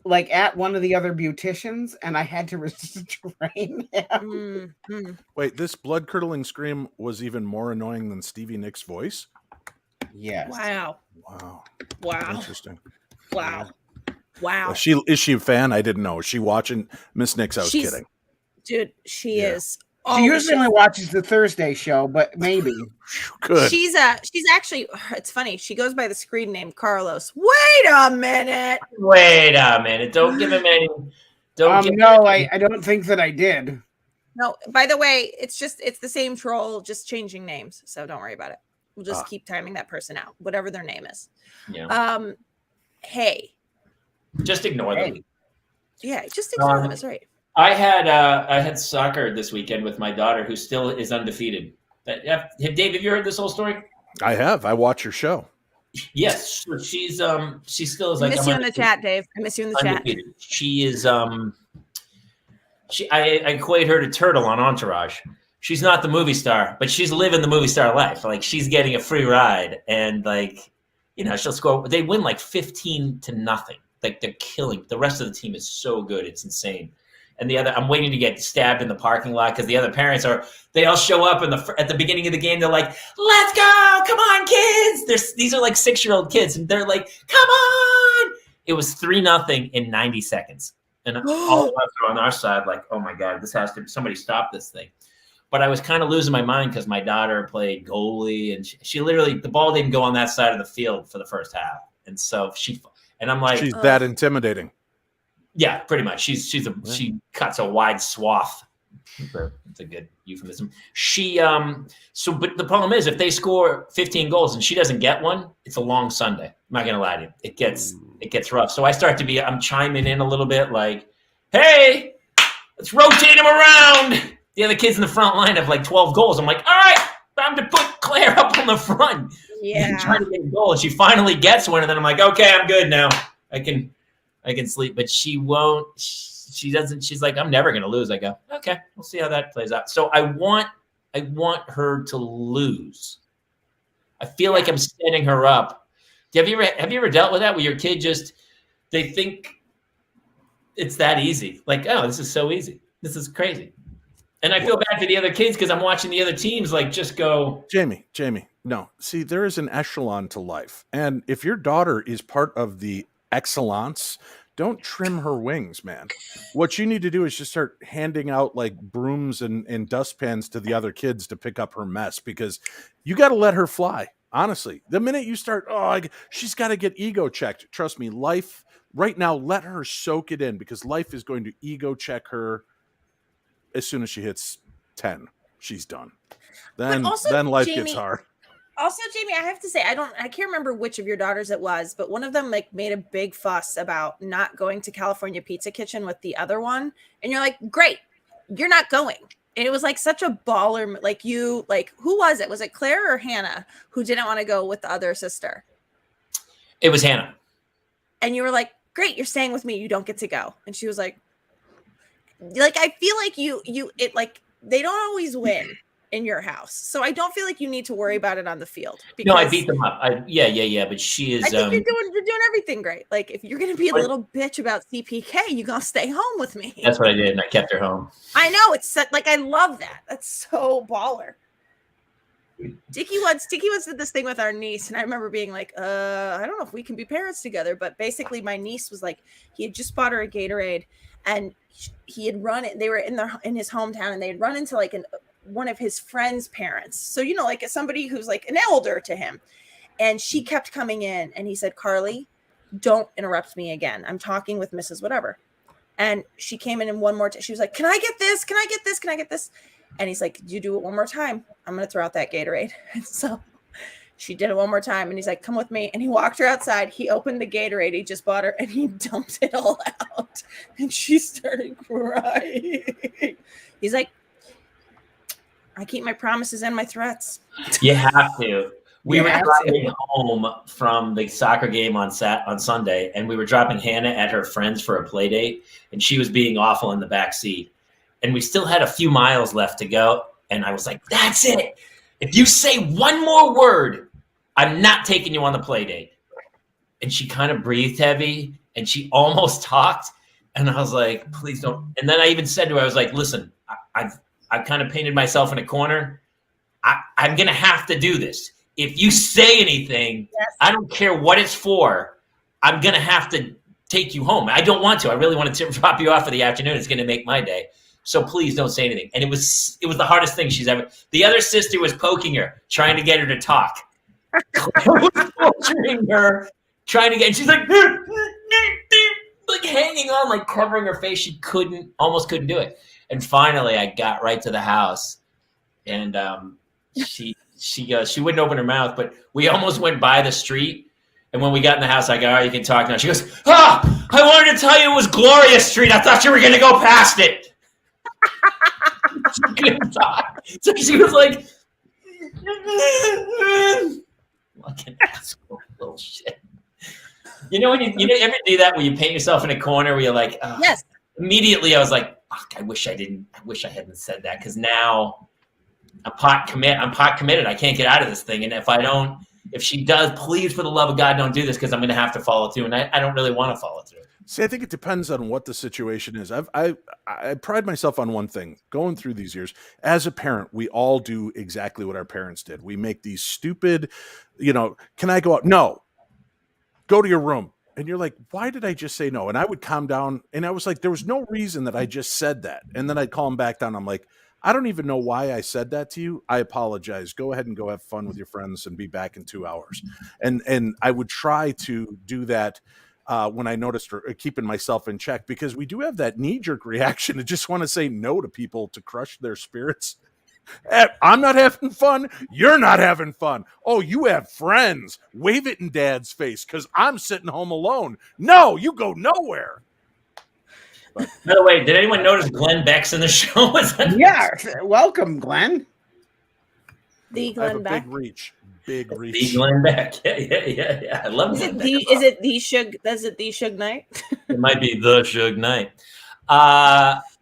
like, at one of the other beauticians, and I had to restrain him. Wait, this blood-curdling scream was even more annoying than Stevie Nicks' voice? Yes. Wow. Interesting. Wow. Is she a fan? I didn't know. Is she watching Miss Nicks? I was kidding. Dude, she is. She usually only watches the Thursday show, but maybe. Good. She's actually, it's funny. She goes by the screen name Carlos. Wait a minute. Don't give him any. I don't think that I did. No, by the way, it's the same troll, just changing names. So don't worry about it. We'll just keep timing that person out, whatever their name is. Yeah. Hey. Just ignore them. Yeah, just ignore them. It's right. I had soccer this weekend with my daughter, who still is undefeated. Dave, have you heard this whole story? I have. I watch your show. Yes, so she still is I like miss you in the chat, Dave. I miss you in the chat. undefeated. She is I equate her to Turtle on Entourage. She's not the movie star, but she's living the movie star life. Like she's getting a free ride, and like she'll score. They win like 15-0. Like they're killing. The rest of the team is so good, it's insane. And I'm waiting to get stabbed in the parking lot because the other parents they all show up at the beginning of the game. They're like, "Let's go, come on, kids!" These are like 6-year-old kids, and they're like, "Come on!" It was 3-0 in 90 seconds, and all of us are on our side like, "Oh my god, somebody stop this thing." But I was kind of losing my mind because my daughter played goalie, and she literally the ball didn't go on that side of the field for the first half, and so I'm like, she's that intimidating. Yeah, pretty much. She cuts a wide swath. It's a good euphemism. But the problem is if they score 15 goals and she doesn't get one, it's a long Sunday. I'm not gonna lie to you. It gets rough. So I'm chiming in a little bit like, hey, let's rotate them around. The other kids in the front line have like 12 goals. I'm like, all right, time to put Claire up on the front. Yeah. Trying to get a goal. And she finally gets one, and then I'm like, okay, I'm good now. I can sleep, but she won't. She doesn't. She's like, I'm never going to lose. I go, okay, we'll see how that plays out. So I want her to lose. I feel like I'm setting her up. Have you ever dealt with that where your kid they think it's that easy? Like, oh, this is so easy. This is crazy. And I feel bad for the other kids because I'm watching the other teams like just go. Jamie, no. See, there is an echelon to life. And if your daughter is part of the excellence, don't trim her wings, man. What you need to do is just start handing out like brooms and dustpans to the other kids to pick up her mess because you got to let her fly. Honestly, the minute you start, she's got to get ego checked. Trust me, life right now, let her soak it in because life is going to ego check her. As soon as she hits 10, she's done. Then life gets hard. Also, Jamie, I have to say, I can't remember which of your daughters it was, but one of them like made a big fuss about not going to California Pizza Kitchen with the other one. And you're like, great, you're not going. And it was like such a baller, who was it? Was it Claire or Hannah who didn't want to go with the other sister? It was Hannah. And you were like, great, you're staying with me. You don't get to go. And she was like, I feel like they don't always win in your house. So I don't feel like you need to worry about it on the field. No, I beat them up. Yeah. But she is. I think you're doing everything great. Like if you're going to be a little bitch about CPK, you're going to stay home with me. That's what I did. And I kept her home. I know. It's like, I love that. That's so baller. Dickie once did this thing with our niece. And I remember being like, I don't know if we can be parents together. But basically my niece was like, he had just bought her a Gatorade and he had run it. They were in his hometown and they had run into like one of his friends' parents. So, like somebody who's like an elder to him. And she kept coming in and he said, Carly, don't interrupt me again. I'm talking with Mrs. Whatever. And she came in one more time. She was like, can I get this? Can I get this? Can I get this? And he's like, you do it one more time, I'm going to throw out that Gatorade. And so she did it one more time. And he's like, come with me. And he walked her outside. He opened the Gatorade he just bought her and he dumped it all out. And she started crying. He's like, I keep my promises and my threats. You have to. We were driving home from the soccer game on Sunday, and we were dropping Hannah at her friend's for a play date, and she was being awful in the back seat. And we still had a few miles left to go, and I was like, that's it. If you say one more word, I'm not taking you on the play date. And she kind of breathed heavy, and she almost talked, and I was like, please don't. And then I even said to her, I was like, listen, I've kind of painted myself in a corner. I'm going to have to do this. If you say anything, I don't care what it's for. I'm going to have to take you home. I don't want to. I really want to drop you off for the afternoon. It's going to make my day. So please don't say anything. And it was the hardest thing she's ever. The other sister was poking her, trying to get her to talk. Claire was torturing her, trying to get. And she's like hanging on, like covering her face. She almost couldn't do it. And finally, I got right to the house, and she wouldn't open her mouth, but we almost went by the street. And when we got in the house, I go, all right, you can talk now. She goes, I wanted to tell you it was Gloria Street. I thought you were going to go past it. She couldn't talk. So she was like, Fucking asshole, little shit. You know when you ever do that where you paint yourself in a corner where you're like, oh. Yes. Immediately I was like, fuck, I wish I hadn't said that, because now I'm pot committed. I can't get out of this thing. And if she does, please, for the love of God, don't do this, because I'm going to have to follow through. And I don't really want to follow through. See, I think it depends on what the situation is. I pride myself on one thing going through these years. As a parent, we all do exactly what our parents did. We make these stupid, can I go out? No. Go to your room. And you're like, why did I just say no? And I would calm down. And I was like, there was no reason that I just said that. And then I'd calm back down. I'm like, I don't even know why I said that to you. I apologize. Go ahead and go have fun with your friends and be back in 2 hours. And I would try to do that when I noticed, or keeping myself in check, because we do have that knee-jerk reaction to just want to say no to people, to crush their spirits. I'm not having fun. You're not having fun. Oh, you have friends. Wave it in Dad's face, because I'm sitting home alone. No, you go nowhere. By the way, did anyone notice Glenn Beck's in the show? Yeah, welcome, Glenn. The I have Glenn a Beck. big reach. Big reach. The Glenn Beck. Yeah. I love Is Glenn it Beck. the Suge Knight? It might be the Suge Knight.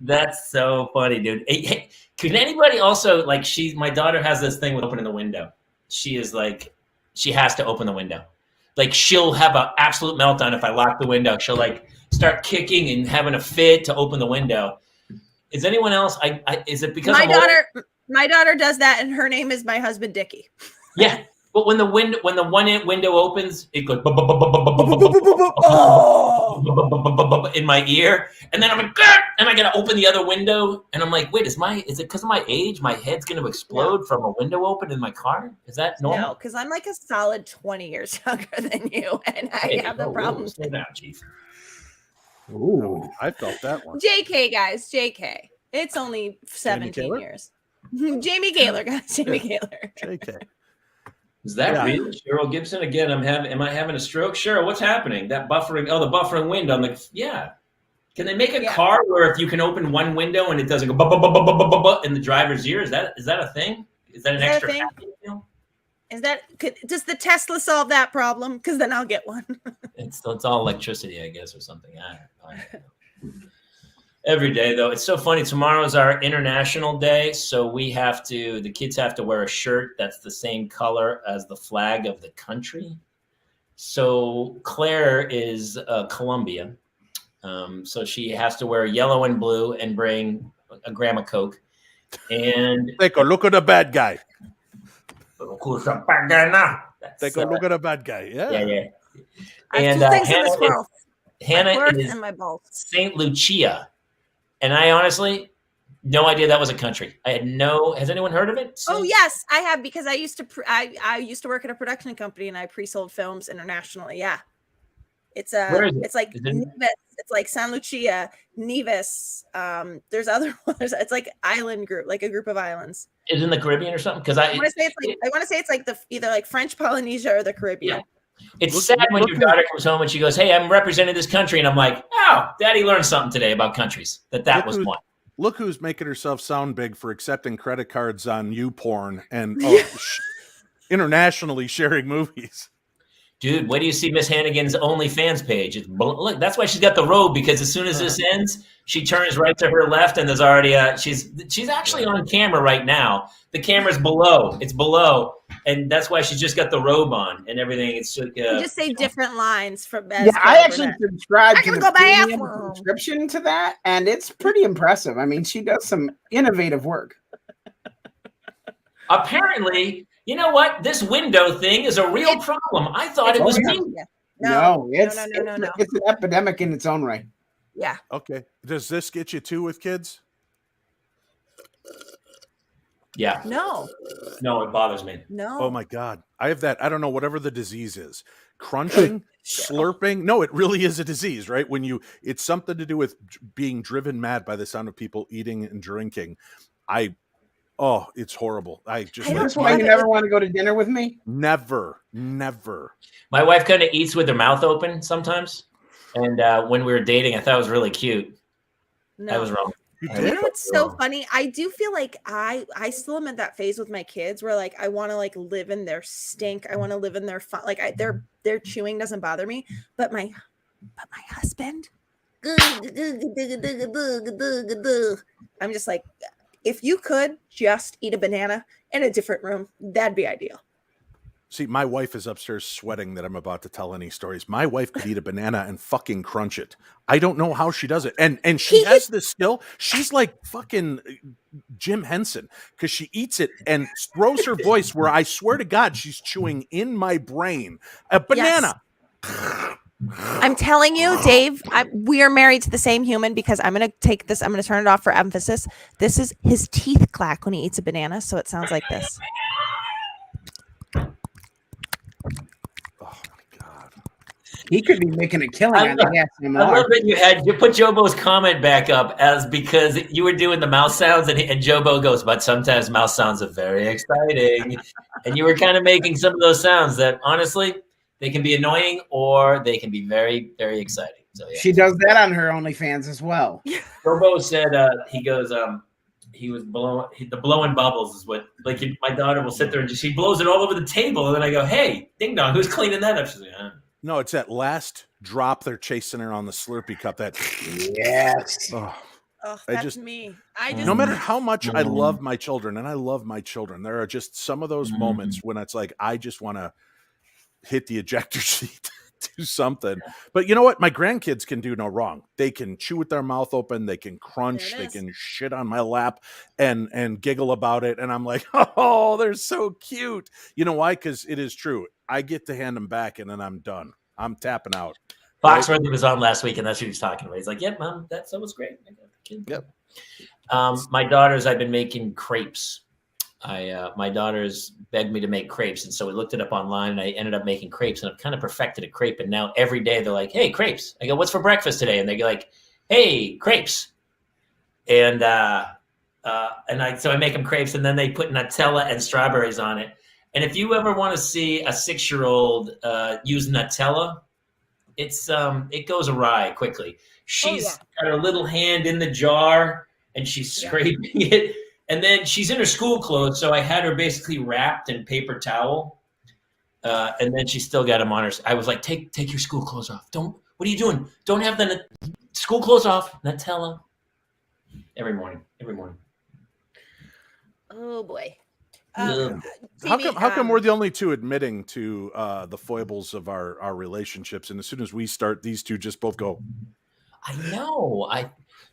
That's so funny, dude. Hey, can anybody also, like, my daughter has this thing with opening the window. She is like, she has to open the window. Like, she'll have an absolute meltdown if I lock the window. She'll like start kicking and having a fit to open the window. Is anyone else? Is it because my daughter does that, and her name is my husband Dickie. Yeah, but when the one window opens, it goes in my ear, and then I'm like, and I gotta open the other window, and I'm like, wait, is it because of my age? My head's gonna explode from a window open in my car? Is that normal? No, because I'm like a solid 20 years younger than you, and I have the problem. Slow down, Chief. Ooh, I felt that one. JK, guys, JK. It's only 17 years. Jamie Gaylor, guys, Jamie Gaylor. JK. Is that real? Cheryl Gibson again? Am I having a stroke? Cheryl, what's happening? That buffering? Oh, the buffering window. I'm like, yeah. Can they make a car where if you can open one window and it doesn't go in the driver's ear? Is that a thing? Is that an extra thing? Does the Tesla solve that problem? Because then I'll get one. It's all electricity, I guess, or something. I don't know. Every day, though, it's so funny. Tomorrow is our International Day, so the kids have to wear a shirt that's the same color as the flag of the country. So Claire is Colombia, so she has to wear yellow and blue and bring a gram of Coke. And take a look at the bad guy. Take a look at the bad guy. Yeah. And Hannah is in my balls. St. Lucia. And I honestly, no idea that was a country. Has anyone heard of it? Oh yes, I have, because I used to work at a production company and I pre-sold films internationally. Yeah. It's like Nevis, it's like San Lucia, Nevis. There's other ones. It's like island group, like a group of islands. Is it in the Caribbean or something? Because I want to say it's like either like French Polynesia or the Caribbean. Yeah. It's sad when your daughter comes home and she goes, "Hey, I'm representing this country," and I'm like, "Oh, Daddy learned something today about countries. That was one." Look who's making herself sound big for accepting credit cards on YouPorn and internationally sharing movies. Dude, where do you see Miss Hannigan's OnlyFans page? Look, that's why she's got the robe, because as soon as this ends, she turns right to her left, and there's already she's actually on camera right now. The camera's below. It's below. And that's why she's just got the robe on and everything. It's like, you just say different lines from. I actually subscribe to the subscription to that, and it's pretty impressive. I mean, she does some innovative work. Apparently, you know what? This window thing is a real problem. I thought it was me. No, it's an epidemic in its own right. Yeah. Okay. Does this get you too with kids? Yeah. No, it bothers me. No. Oh my God. I have that. I don't know, whatever the disease is. Crunching, slurping. No, it really is a disease, right? It's something to do with being driven mad by the sound of people eating and drinking. It's horrible. That's why you never want to go to dinner with me? Never. My wife kind of eats with her mouth open sometimes. And when we were dating, I thought it was really cute. No. I was wrong. You I did? You know what's so Oh. funny? I do feel like I still am at that phase with my kids where like I want to like live in their stink. I want to live in their fun. Like their chewing doesn't bother me, but my husband, I'm just like, if you could just eat a banana in a different room, that'd be ideal. See, my wife is upstairs sweating that I'm about to tell any stories. My wife could eat a banana and fucking crunch it. I don't know how she does it. And she has this skill. She's like fucking Jim Henson because she eats it and throws her voice where I swear to God she's chewing in my brain. A banana. I'm telling you, Dave, we are married to the same human because I'm going to take this. I'm going to turn it off for emphasis. This is his teeth clack when he eats a banana. So it sounds like this. Oh my God. He could be making a killing I on love- the I love ASMR. that you put Jobo's comment back up as because you were doing the mouse sounds and Jobo goes, but sometimes mouse sounds are very exciting. And you were kind of making some of those sounds that honestly, they can be annoying or they can be very, very exciting. So yeah. She does that on her OnlyFans as well. Jobo said he goes, he was the blowing bubbles is what like my daughter will sit there and she blows it all over the table. And then I go, hey, ding dong, who's cleaning that up? She's like, No, it's that last drop they're chasing her on the Slurpee cup. That Yes. Oh, I that's just- me. I just no matter how much I love my children, and I love my children, there are just some of those Mhm. moments when it's like I just want to hit the ejector seat, do something. But you know what? My grandkids can do no wrong. They can chew with their mouth open, they can crunch, There they it is. can shit on my lap and giggle about it. And I'm like, oh, they're so cute. You know why? Because it is true. I get to hand them back and then I'm done. I'm tapping out. Foxworthy was on last week, and that's what he was talking about. He's like, "Yep, Mom, that was great." I got the kid. Yep. My daughters, I've been making crepes. My daughters begged me to make crepes, and so we looked it up online, and I ended up making crepes, and I've kind of perfected a crepe. And now every day they're like, "Hey, crepes!" I go, "What's for breakfast today?" And they go like, "Hey, crepes!" And so I make them crepes, and then they put Nutella and strawberries on it. And if you ever want to see a 6-year-old use Nutella, it goes awry quickly. She's got her little hand in the jar and she's scraping it. And then she's in her school clothes. So I had her basically wrapped in paper towel. And then she still got them on her. I was like, take your school clothes off. What are you doing? Don't have the school clothes off. Nutella. Every morning. Oh boy. Ugh. How come we're the only two admitting to the foibles of our relationships, and as soon as we start, these two just both go, I know.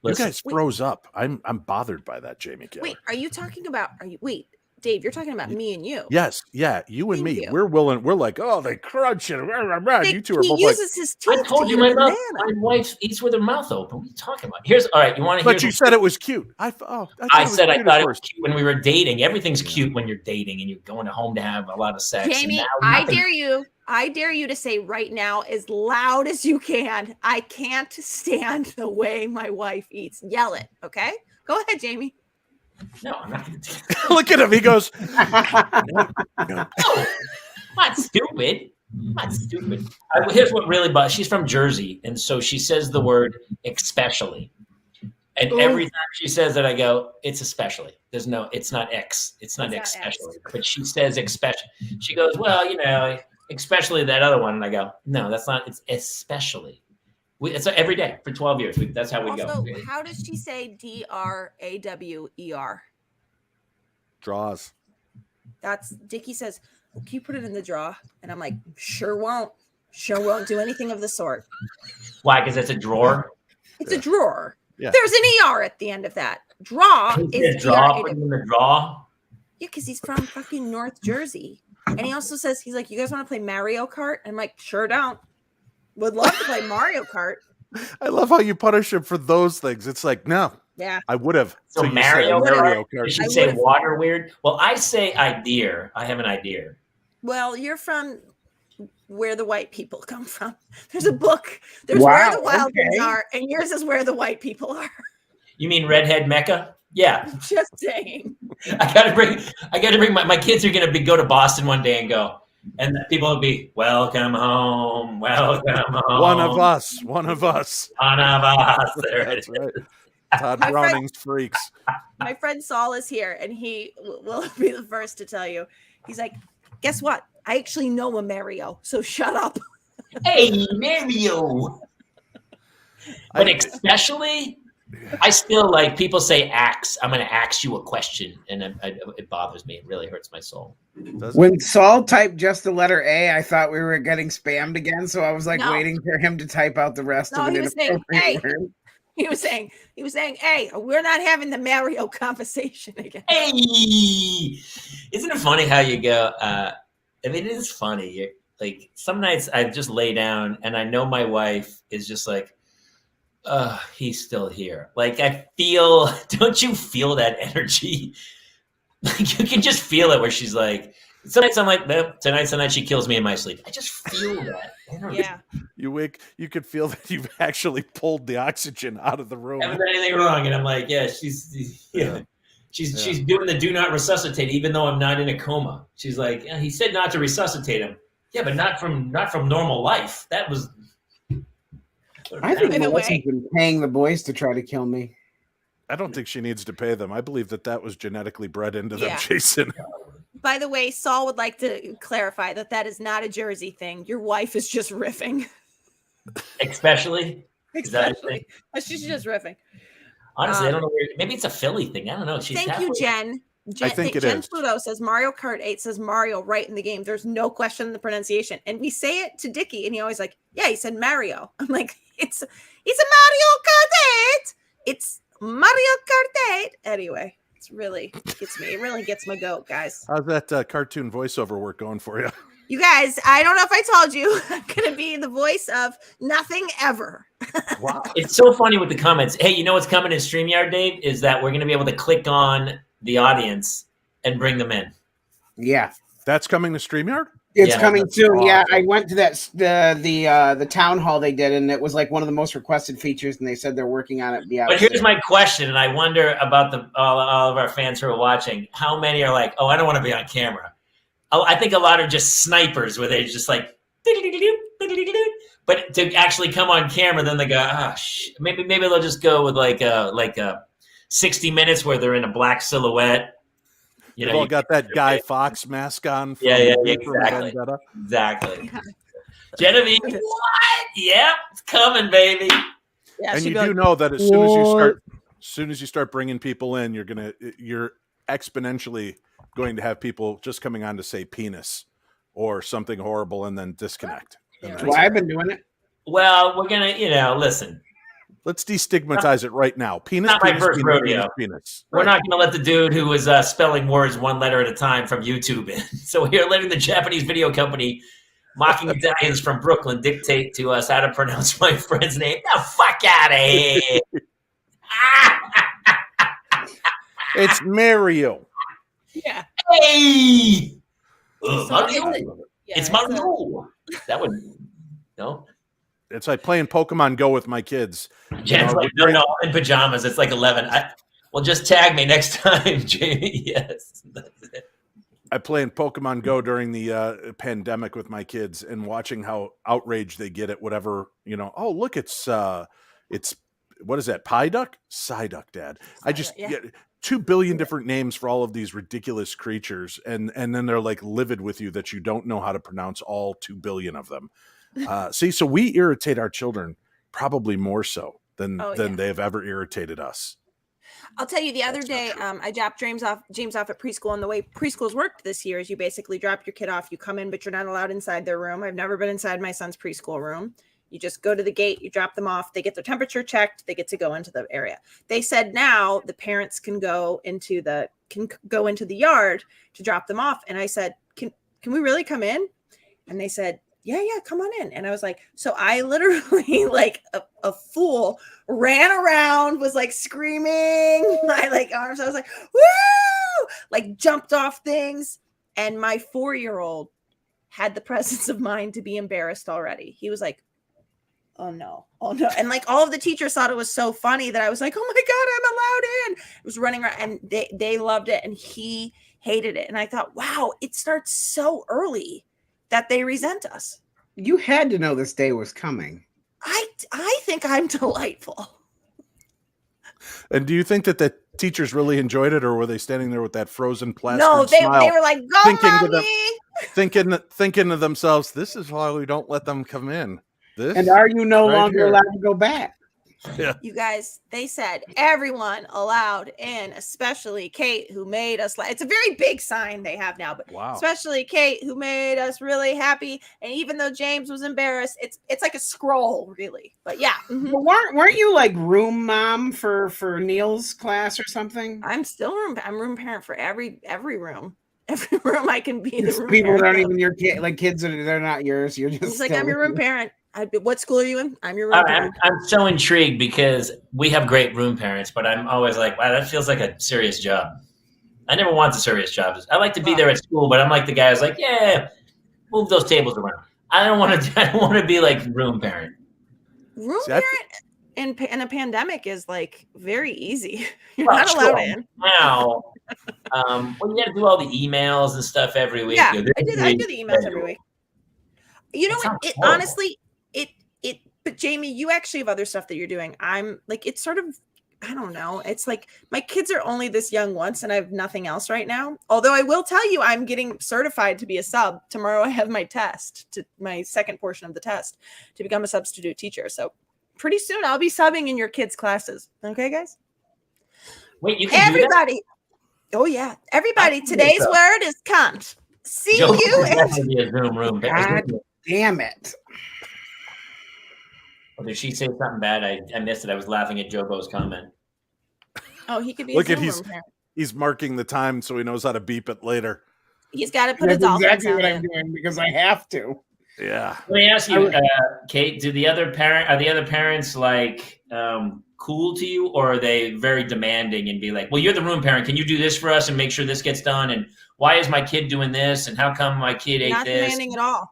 you guys froze up. I'm bothered by that, Jamie Keller. Wait, are you talking about? Dave? You're talking about me and you. Yes, yeah, you and Thank me. you. We're willing. We're like, oh, they crunch it. You two are He both like. uses his teeth. I told to you eat my a my banana. wife eats with her mouth open. What are you talking about? All right. You want to hear? But you said it was cute. I thought I it was said I cute thought at it was first. cute when we were dating. Everything's cute when you're dating and you're going home to have a lot of sex. Jamie, and I nothing. dare you to say right now as loud as you can, I can't stand the way my wife eats. Yell it, okay? Go ahead, Jamie. No, I'm not going to. Look at him. He goes, No, I'm not stupid. Here's what really bothers. She's from Jersey, and so she says the word especially. And every time she says it, I go, it's especially. It's not X. It's not especially. But she says especially. She goes, well, especially that other one. And I go, no, that's not. It's especially. It's every day for 12 years. That's how we Also, go. how does she say DRAWER? draws. That's Dickie says, can you put it in the draw? And I'm like, sure won't do anything of the sort. Why? Because it's a drawer. It's a drawer. Yeah. There's an ER at the end of that. Draw is draw. Put him in the draw. Yeah, because he's from fucking North Jersey. And he also says, he's like, you guys want to play Mario Kart? And I'm like, sure don't. Would love to play Mario Kart. I love how you punish him for those things. It's like, no, Yeah. I would have. So you said Mario Kart. Did she I say would've- water weird? Well, I say idea. I have an idea. Well, you're from where the white people come from. There's a book. There's Wow, where the wild okay. ones are, and yours is where the white people are. You mean redhead Mecca? Yeah. Just saying. I gotta bring my kids are gonna go to Boston one day and go, and people will be welcome home. One of us. One of us. There it That's is. right. Todd My friend- Browning's freaks. My friend Saul is here, and he will be the first to tell you. He's like, guess what? I actually know a Mario, so shut up. Hey, Mario. But especially, I still like people say axe. I'm going to ask you a question, and it bothers me. It really hurts my soul. When Saul typed just the letter A, I thought we were getting spammed again, so I was like No. waiting for him to type out the rest No, of he it. was saying, hey. He was saying, hey, we're not having the Mario conversation again. Hey, isn't it funny how you go? I mean, it is funny. Like some nights I just lay down and I know my wife is just like, he's still here. Like I feel, don't you feel that energy? Like you can just feel it where she's like, some nights I'm like, nope, tonight's the night she kills me in my sleep. I just feel that energy. Yeah. You could feel that you've actually pulled the oxygen out of the room. Haven't done anything wrong. And I'm like, yeah, she's doing the do not resuscitate, even though I'm not in a coma. She's like, yeah, he said not to resuscitate him. Yeah, but not from normal life. That was. I think By the Melissa's way- been paying the boys to try to kill me. I don't think she needs to pay them. I believe that was genetically bred into them, Yeah. Jason. By the way, Saul would like to clarify that is not a Jersey thing. Your wife is just riffing. Especially. Especially. She's just riffing. Honestly, I don't know. Maybe it's a Philly thing. I don't know. She's Thank you, Jen. I think it Jen is. Pluto says Mario Kart 8 says Mario right in the game. There's no question in the pronunciation. And we say it to Dickie, and he always like, yeah, he said Mario. I'm like, it's a Mario Kart 8. It's Mario Kart 8. Anyway, it really gets my goat, guys. How's that cartoon voiceover work going for you? You guys, I don't know if I told you, I'm going to be the voice of nothing ever. Wow. It's so funny with the comments. Hey, you know what's coming in StreamYard, Dave? Is that we're going to be able to click on the audience and bring them in. Yeah. That's coming to StreamYard? It's Yeah, coming that's soon. Yeah, awesome. I went to the town hall they did, and it was like one of the most requested features, and they said they're working on it. Yeah. But here's my question, and I wonder about all of our fans who are watching. How many are like, oh, I don't want to be on camera? Oh, I think a lot are just snipers where they're just like, but to actually come on camera, then they go, maybe they'll just go with like a 60 minutes where they're in a black silhouette. You They've all got that Guy Fawkes mask on. From Yeah, V for exactly. Vendetta. Exactly. Genevieve, what? Yep, it's coming, baby. Yeah, And she'd you be do like, know that as soon as you start bringing people in, you're exponentially going to have people just coming on to say penis or something horrible and then disconnect. Yeah. And That's why I've been doing it. Well, we're gonna, listen. let's destigmatize it right now. Penis, Not my penis, first penis, rodeo. penis, penis. We're Right. not going to let the dude who was spelling words one letter at a time from YouTube in. So we are letting the Japanese video company, mocking Italians from Brooklyn, dictate to us how to pronounce my friend's name. The fuck out of here! It's Mario. yeah. Hey, So Mario. Yeah, It's Mario. That would no. It's like playing Pokemon Go with my kids. Jen's know, like, no, I'm in pajamas. It's like 11. Well, just tag me next time, Jamie. Yes. That's it. I play in Pokemon Go during the pandemic with my kids and watching how outraged they get at whatever, oh, look, it's what is that? Psyduck? Psyduck, Dad. I just yeah. get 2 billion different names for all of these ridiculous creatures. And then they're like livid with you that you don't know how to pronounce all 2 billion of them. So we irritate our children probably more so than they've ever irritated us. I'll tell you, the other day, I dropped James off at preschool, and the way preschools worked this year is you basically drop your kid off, you come in, but you're not allowed inside their room. I've never been inside my son's preschool room. You just go to the gate, you drop them off, they get their temperature checked, they get to go into the area. They said now the parents can go into the yard to drop them off. And I said, can we really come in? And they said, yeah, come on in. And I was like, so I literally like a fool ran around, was like screaming, my like arms. I was like, woo, like jumped off things. And my 4-year-old had the presence of mind to be embarrassed already. He was like, oh no. And like all of the teachers thought it was so funny that I was like, oh my God, I'm allowed in. I was running around and they loved it. And he hated it. And I thought, wow, it starts so early that they resent us. You had to know this day was coming. I think I'm delightful. And do you think that the teachers really enjoyed it, or were they standing there with that frozen plastered No, smile, they were like, "Go, thinking to mommy!" thinking to themselves, "This is why we don't let them come in." This And are you no right longer here. allowed to go back? Yeah. You guys, they said everyone allowed in, especially Kate, who made us laugh. It's a very big sign they have now, but Wow. especially Kate, who made us really happy. And even though James was embarrassed, it's like a scroll, really. But yeah, But weren't you like room mom for Neil's class or something? I'm room parent for every room. Every room I can be the It's room people parent that aren't of. even your kid, like kids they're not yours. You're just He's like, still I'm your room with parent. What school are you in? I'm your room All right, parent. I'm so intrigued because we have great room parents, but I'm always like, wow, that feels like a serious job. I never want the serious jobs. I like to be there at school, but I'm like the guy who's like, yeah, move those tables around. I don't want to. I don't want to be like room parent. Room See, I parent in a pandemic is like very easy. You're Well, not allowed sure. in. Now, well, you got to do all the emails and stuff every week. Yeah, You're I do the emails every week. You know That what? sounds It horrible. honestly, but Jamie, you actually have other stuff that you're doing. I'm like, it's sort of, I don't know. It's like my kids are only this young once and I have nothing else right now. Although I will tell you, I'm getting certified to be a sub. Tomorrow I have my test, my second portion of the test to become a substitute teacher. So pretty soon I'll be subbing in your kids' classes. Okay, guys? Wait, you can do that? Everybody. Oh, yeah. Everybody, can do today's so. word is cunt. See Joe you. could definitely be a room parent. God damn it. Well, did she say something bad? I missed it. I was laughing at Jobo's comment. Oh, he could be Look a at Zoom room parent. he's marking the time so he knows how to beep it later. He's got to put That's his dolphin exactly sound what I'm in. doing because I have to. Yeah. Let me ask you, Kate. Are the other parents like cool to you, or are they very demanding and be like, "Well, you're the room parent. Can you do this for us and make sure this gets done? And why is my kid doing this? And how come my kid ate Not this?" demanding at all.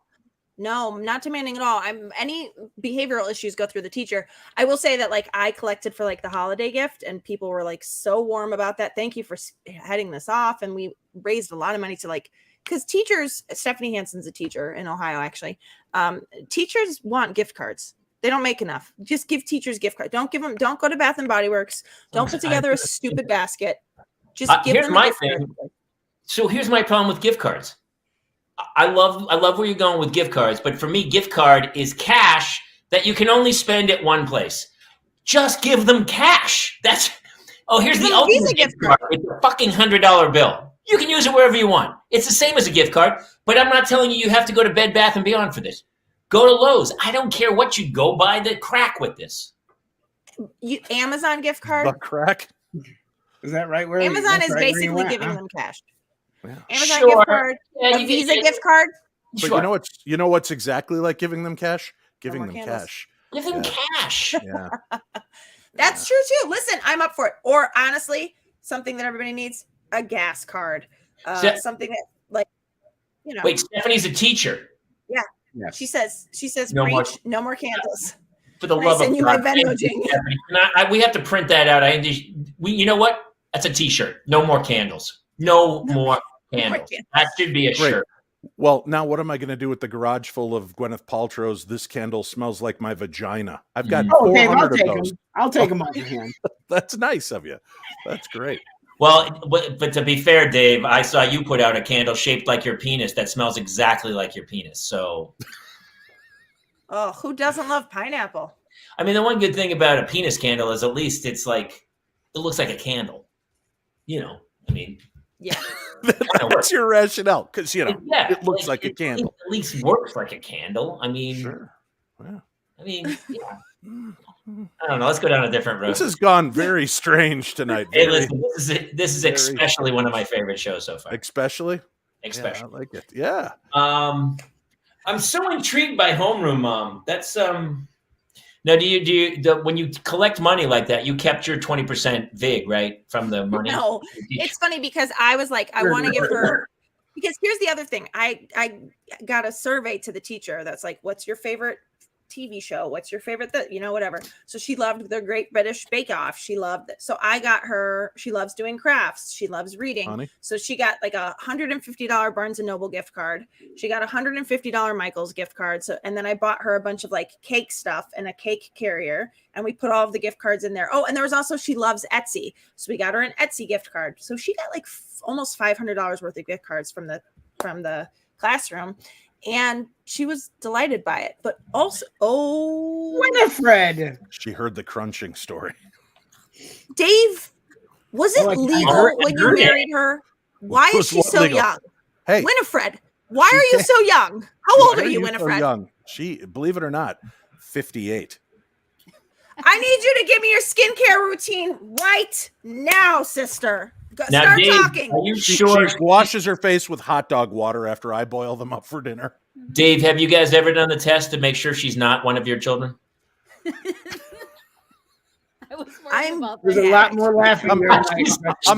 No, not demanding at all. Any behavioral issues go through the teacher. I will say that like I collected for like the holiday gift and people were like so warm about that. Thank you for heading this off. And we raised a lot of money to like, because teachers, Stephanie Hansen's a teacher in Ohio, actually. Teachers want gift cards. They don't make enough. Just give teachers gift cards. Don't go to Bath and Body Works. Don't put together a stupid basket. Just give here's them a my gift thing. card. So here's my problem with gift cards. I love where you're going with gift cards, but for me, gift card is cash that you can only spend at one place. Just give them cash. Here's Give the them a Visa ultimate gift gift card. It's a fucking $100 bill. You can use it wherever you want. It's the same as a gift card, but I'm not telling you have to go to Bed Bath & Beyond for this. Go to Lowe's. I don't care what you go buy the crack with this. Amazon gift card. The crack. Is that right? Amazon is right basically giving them cash. Yeah. Amazon Sure. gift card, Yeah, a Visa gift card. But Sure. you know what's exactly like giving them cash? Giving more them candles. cash. Give them Yeah. cash. Yeah. That's true too. Listen, I'm up for it. Or honestly, something that everybody needs, a gas card. Something that like, you know. Wait, Stephanie's a teacher. Yes. She says, No more- preach, no more candles. For the Can I love send of you my God. Venmo, Thank you, Jamie? Stephanie. We have to print that out. You know what? That's a T-shirt. No more candles. No more candles. candles. That should be a Great. shirt. Well, now what am I going to do with the garage full of Gwyneth Paltrow's "This Candle Smells Like My Vagina"? I've got Oh, Dave, I'll 400 take of them. those. I'll take them off your hand. That's nice of you. That's great. Well, but to be fair, Dave, I saw you put out a candle shaped like your penis that smells exactly like your penis. So, Oh, who doesn't love pineapple? I mean, the one good thing about a penis candle is at least it looks like a candle. You know, I mean, Yeah. That's your rationale, because yeah, it looks like a candle. It at least works like a candle. I mean, Sure. Yeah. I mean, yeah. I don't know. Let's go down a different road. This has gone very strange tonight. Hey, Very- listen, this is very- especially one of my favorite shows so far. especially. Especially. Yeah, I like it. Yeah. I'm so intrigued by Homeroom Mom. That's now when you collect money like that, you kept your 20% VIG, right? From the money. No, it's funny because I was like, I want to give her, because here's the other thing. I got a survey to the teacher that's like, what's your favorite TV show? What's your favorite whatever. So she loved the Great British Bake Off. She loved it. So I got her, she loves doing crafts. She loves reading. Honey. So she got like a $150 Barnes and Noble gift card. She got a $150 Michael's gift card. So, and then I bought her a bunch of like cake stuff and a cake carrier, and we put all of the gift cards in there. Oh, and there was also, she loves Etsy. So we got her an Etsy gift card. So she got like almost $500 worth of gift cards from the classroom. And she was delighted by it. But also, Winifred. She heard the crunching story. Dave, was it legal when you married her? Why is she so young? Hey, Winifred, why are you so young? How old are you, Winifred? So young. She, believe it or not, 58. I need you to give me your skincare routine right now, sister. Now, Start Dave, talking. are you She sure? washes her face with hot dog water after I boil them up for dinner. Dave, have you guys ever done the test to make sure she's not one of your children? I was worried about There's that. a lot more laughing. I'm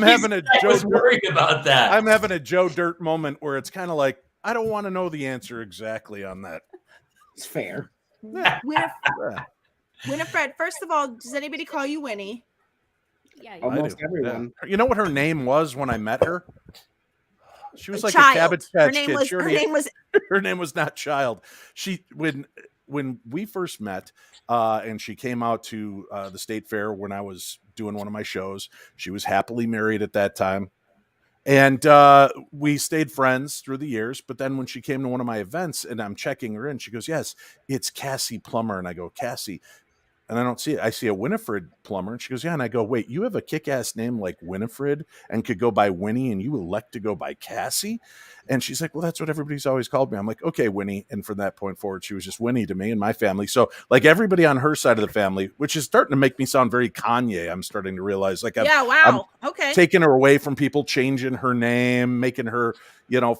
having a I Joe was Dirt, worried about that. I'm having a Joe Dirt moment where it's kind of like, I don't want to know the answer exactly on that. It's fair. Winifred, first of all, does anybody call you Winnie? Yeah, I Almost do. everyone. Yeah. You know what her name was when I met her? She was like Child. a Cabbage Patch Kid. Her Her name was not Child. She when we first met, and she came out to the state fair when I was doing one of my shows. She was happily married at that time, and we stayed friends through the years. But then when she came to one of my events, and I'm checking her in, she goes, "Yes, it's Cassie Plummer," and I go, "Cassie." And I don't see it. I see a Winifred Plummer. And she goes, "Yeah." And I go, "Wait, you have a kick-ass name like Winifred and could go by Winnie, and you elect to go by Cassie?" And she's like, "Well, that's what everybody's always called me." I'm like, "Okay, Winnie." And from that point forward, she was just Winnie to me and my family. So like everybody on her side of the family, which is starting to make me sound very Kanye. I'm starting to realize like I'm taking her away from people, changing her name, making her,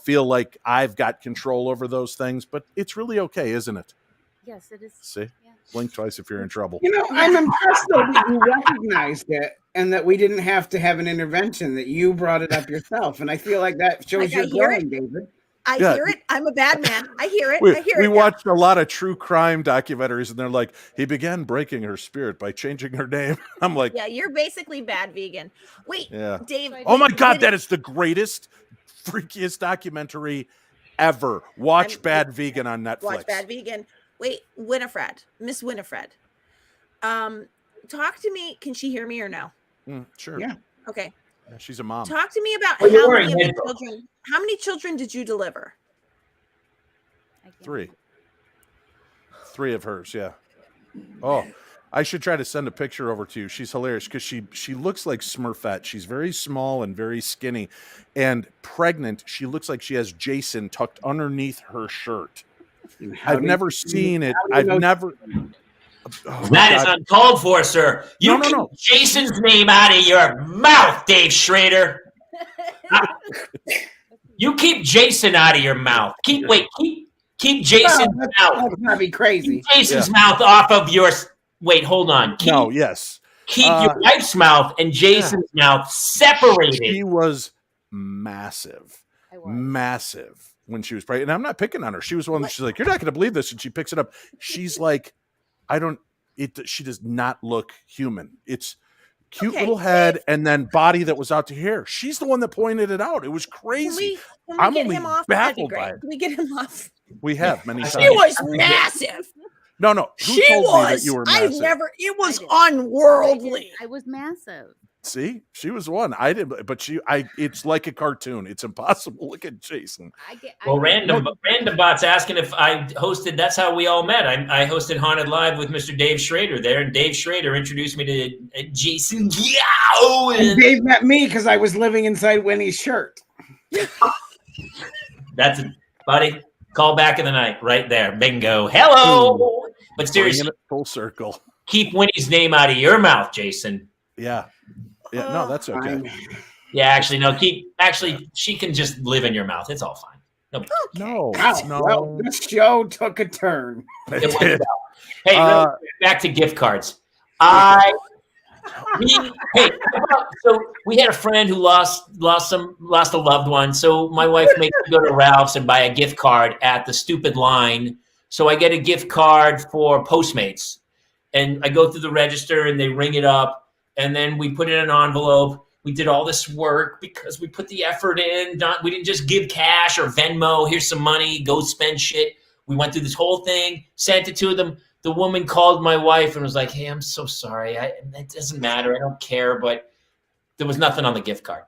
feel like I've got control over those things. But it's really okay, isn't it? Yes, it is. See? Yeah. Blink twice if you're in trouble. I'm impressed though that you recognized it and that we didn't have to have an intervention, that you brought it up yourself. And I feel like that shows you're growing, David. I hear it. I'm a bad man. I hear it. We watched a lot of true crime documentaries, and they're like, he began breaking her spirit by changing her name. I'm like, yeah, you're basically bad vegan. Wait, yeah. Dave. Oh my God, that is the greatest, freakiest documentary ever. Watch Bad Vegan on Netflix. Watch Bad Vegan. Wait, Winifred, Miss Winifred. Talk to me. Can she hear me or no? Sure. Yeah. Okay. Yeah, she's a mom. Talk to me about how many children did you deliver? 3. 3 of hers, yeah. Oh, I should try to send a picture over to you. She's hilarious because she looks like Smurfette. She's very small and very skinny, and pregnant. She looks like she has Jason tucked underneath her shirt. I've never seen it. I've never. Oh, that is uncalled for, sir. You keep Jason's name out of your mouth, Dave Schrader. You keep Jason out of your mouth. Keep Jason's mouth. That's not be crazy. Keep Jason's mouth off of your. Wait, hold on. Keep your wife's mouth and Jason's mouth separated. She was massive. Massive. When she was pregnant, and I'm not picking on her. She was one that she's like, "You're not going to believe this," and she picks it up. She's like, she does not look human. It's cute little head and then body that was out to here. She's the one that pointed it out. It was crazy. Can we get him off? Baffled by it. Can we get him off? We have many times. She was massive. No. Who told me that you were massive? It was unworldly. I was massive. See, she was one. I didn't, but it's like a cartoon. It's impossible. Look at Jason. Random Bot's asking if I hosted. That's how we all met. I hosted Haunted Live with Mr. Dave Schrader there, and Dave Schrader introduced me to Jason. And Dave met me because I was living inside Winnie's shirt. That's it, buddy. Call back of the night, right there. Bingo. Hello. But seriously, full circle. Keep Winnie's name out of your mouth, Jason. Yeah. Yeah, no, that's okay. Yeah, actually, no. She can just live in your mouth. It's all fine. No. Well, this show took a turn. Hey, back to gift cards. So we had a friend who lost a loved one. So my wife makes me go to Ralph's and buy a gift card at the stupid line So I get a gift card for Postmates, and I go through the register and they ring it up, and then we put it in an envelope. We did all this work because we put the effort in. We didn't just give cash or Venmo. Here's some money. Go spend shit. We went through this whole thing, sent it to them. The woman called my wife and was like, hey, I'm so sorry. It doesn't matter. I don't care. But there was nothing on the gift card.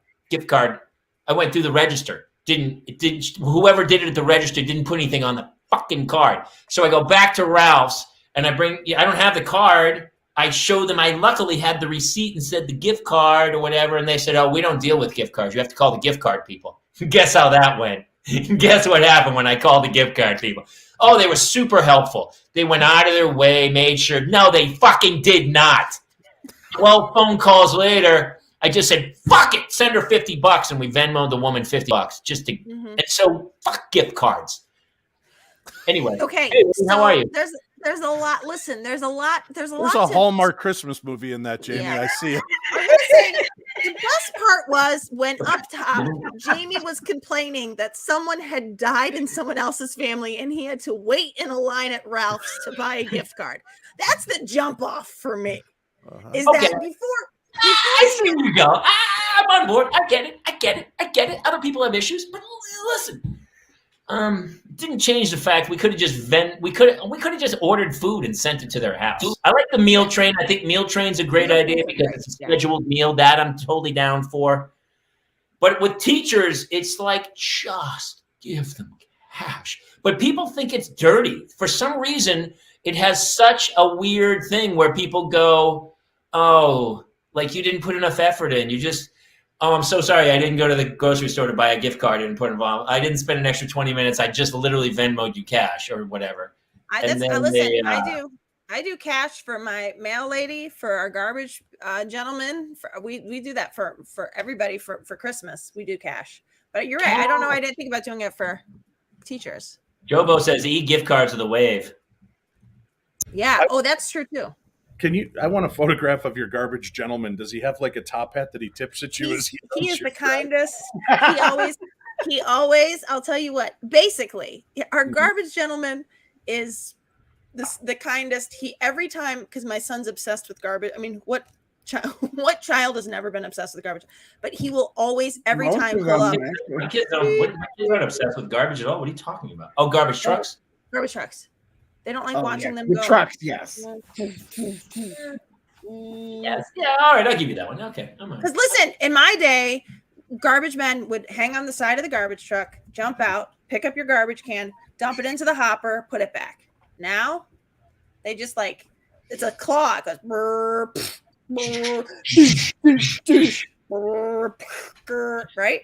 I went through the register. Whoever did it at the register didn't put anything on the fucking card. So I go back to Ralph's and I don't have the card. I showed them, I luckily had the receipt and said the gift card or whatever. And they said, oh, we don't deal with gift cards. You have to call the gift card people. Guess how that went? Guess what happened when I called the gift card people? Oh, they were super helpful. They went out of their way, made sure. No, they fucking did not. 12 phone calls later, I just said, fuck it, send her $50 and we Venmoed the woman $50 just to, and so fuck gift cards. Anyway. Okay. Hey, how are you? There's a lot. Listen, there's a Hallmark Christmas movie in that, Jamie. Yeah. I see it. The best part was when up top, Jamie was complaining that someone had died in someone else's family and he had to wait in a line at Ralph's to buy a gift card. That's the jump off for me. Is that before I see where you go. I'm on board. I get it. Other people have issues, but listen. Didn't change the fact we could have just ordered food and sent it to their house. I like the meal train. I think meal train's a great idea because it's a scheduled meal. That I'm totally down for. But with teachers, it's like just give them cash. But people think it's dirty. For some reason, it has such a weird thing where people go, oh, like you didn't put enough effort in. You just, oh, I'm so sorry. I didn't go to the grocery store to buy a gift card and put it on. I didn't spend an extra 20 minutes. I just literally Venmoed you cash or whatever. I do cash for my mail lady, for our garbage gentleman. We do that for everybody for Christmas. We do cash. But you're right. I don't know. I didn't think about doing it for teachers. Jobo says e-gift cards are the wave. Yeah. Oh, that's true too. I want a photograph of your garbage gentleman. Does he have like a top hat that he tips at you? He is the kindest. He always, I'll tell you what, basically, our garbage gentleman is the kindest. He every time, because my son's obsessed with garbage. I mean, what child has never been obsessed with garbage? But he will always, every time, pull up. My kids aren't obsessed with garbage at all. What are you talking about? Oh, garbage trucks? Garbage trucks. They don't like watching them go. Trucks, yes. Yes. Yeah, all right, I'll give you that one. Okay. Because listen, in my day, garbage men would hang on the side of the garbage truck, jump out, pick up your garbage can, dump it into the hopper, put it back. Now, they just like, it's a claw. It goes, brr, brr, right?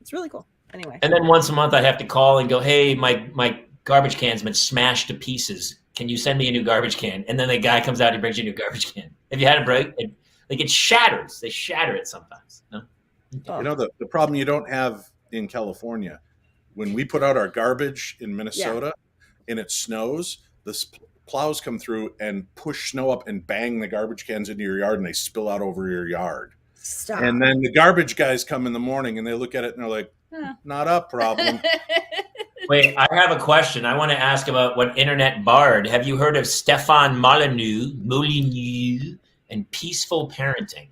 It's really cool. Anyway. And then once a month, I have to call and go, hey, my garbage can's been smashed to pieces. Can you send me a new garbage can? And then the guy comes out, he brings you a new garbage can. Have you had a break? It shatters. They shatter it sometimes. No? You know, the problem you don't have in California, when we put out our garbage in Minnesota and it snows, the plows come through and push snow up and bang the garbage cans into your yard and they spill out over your yard. Stop. And then the garbage guys come in the morning and they look at it and they're like, not a problem. Wait, I have a question. I want to ask about what internet bard. Have you heard of Stefan Molyneux and peaceful parenting?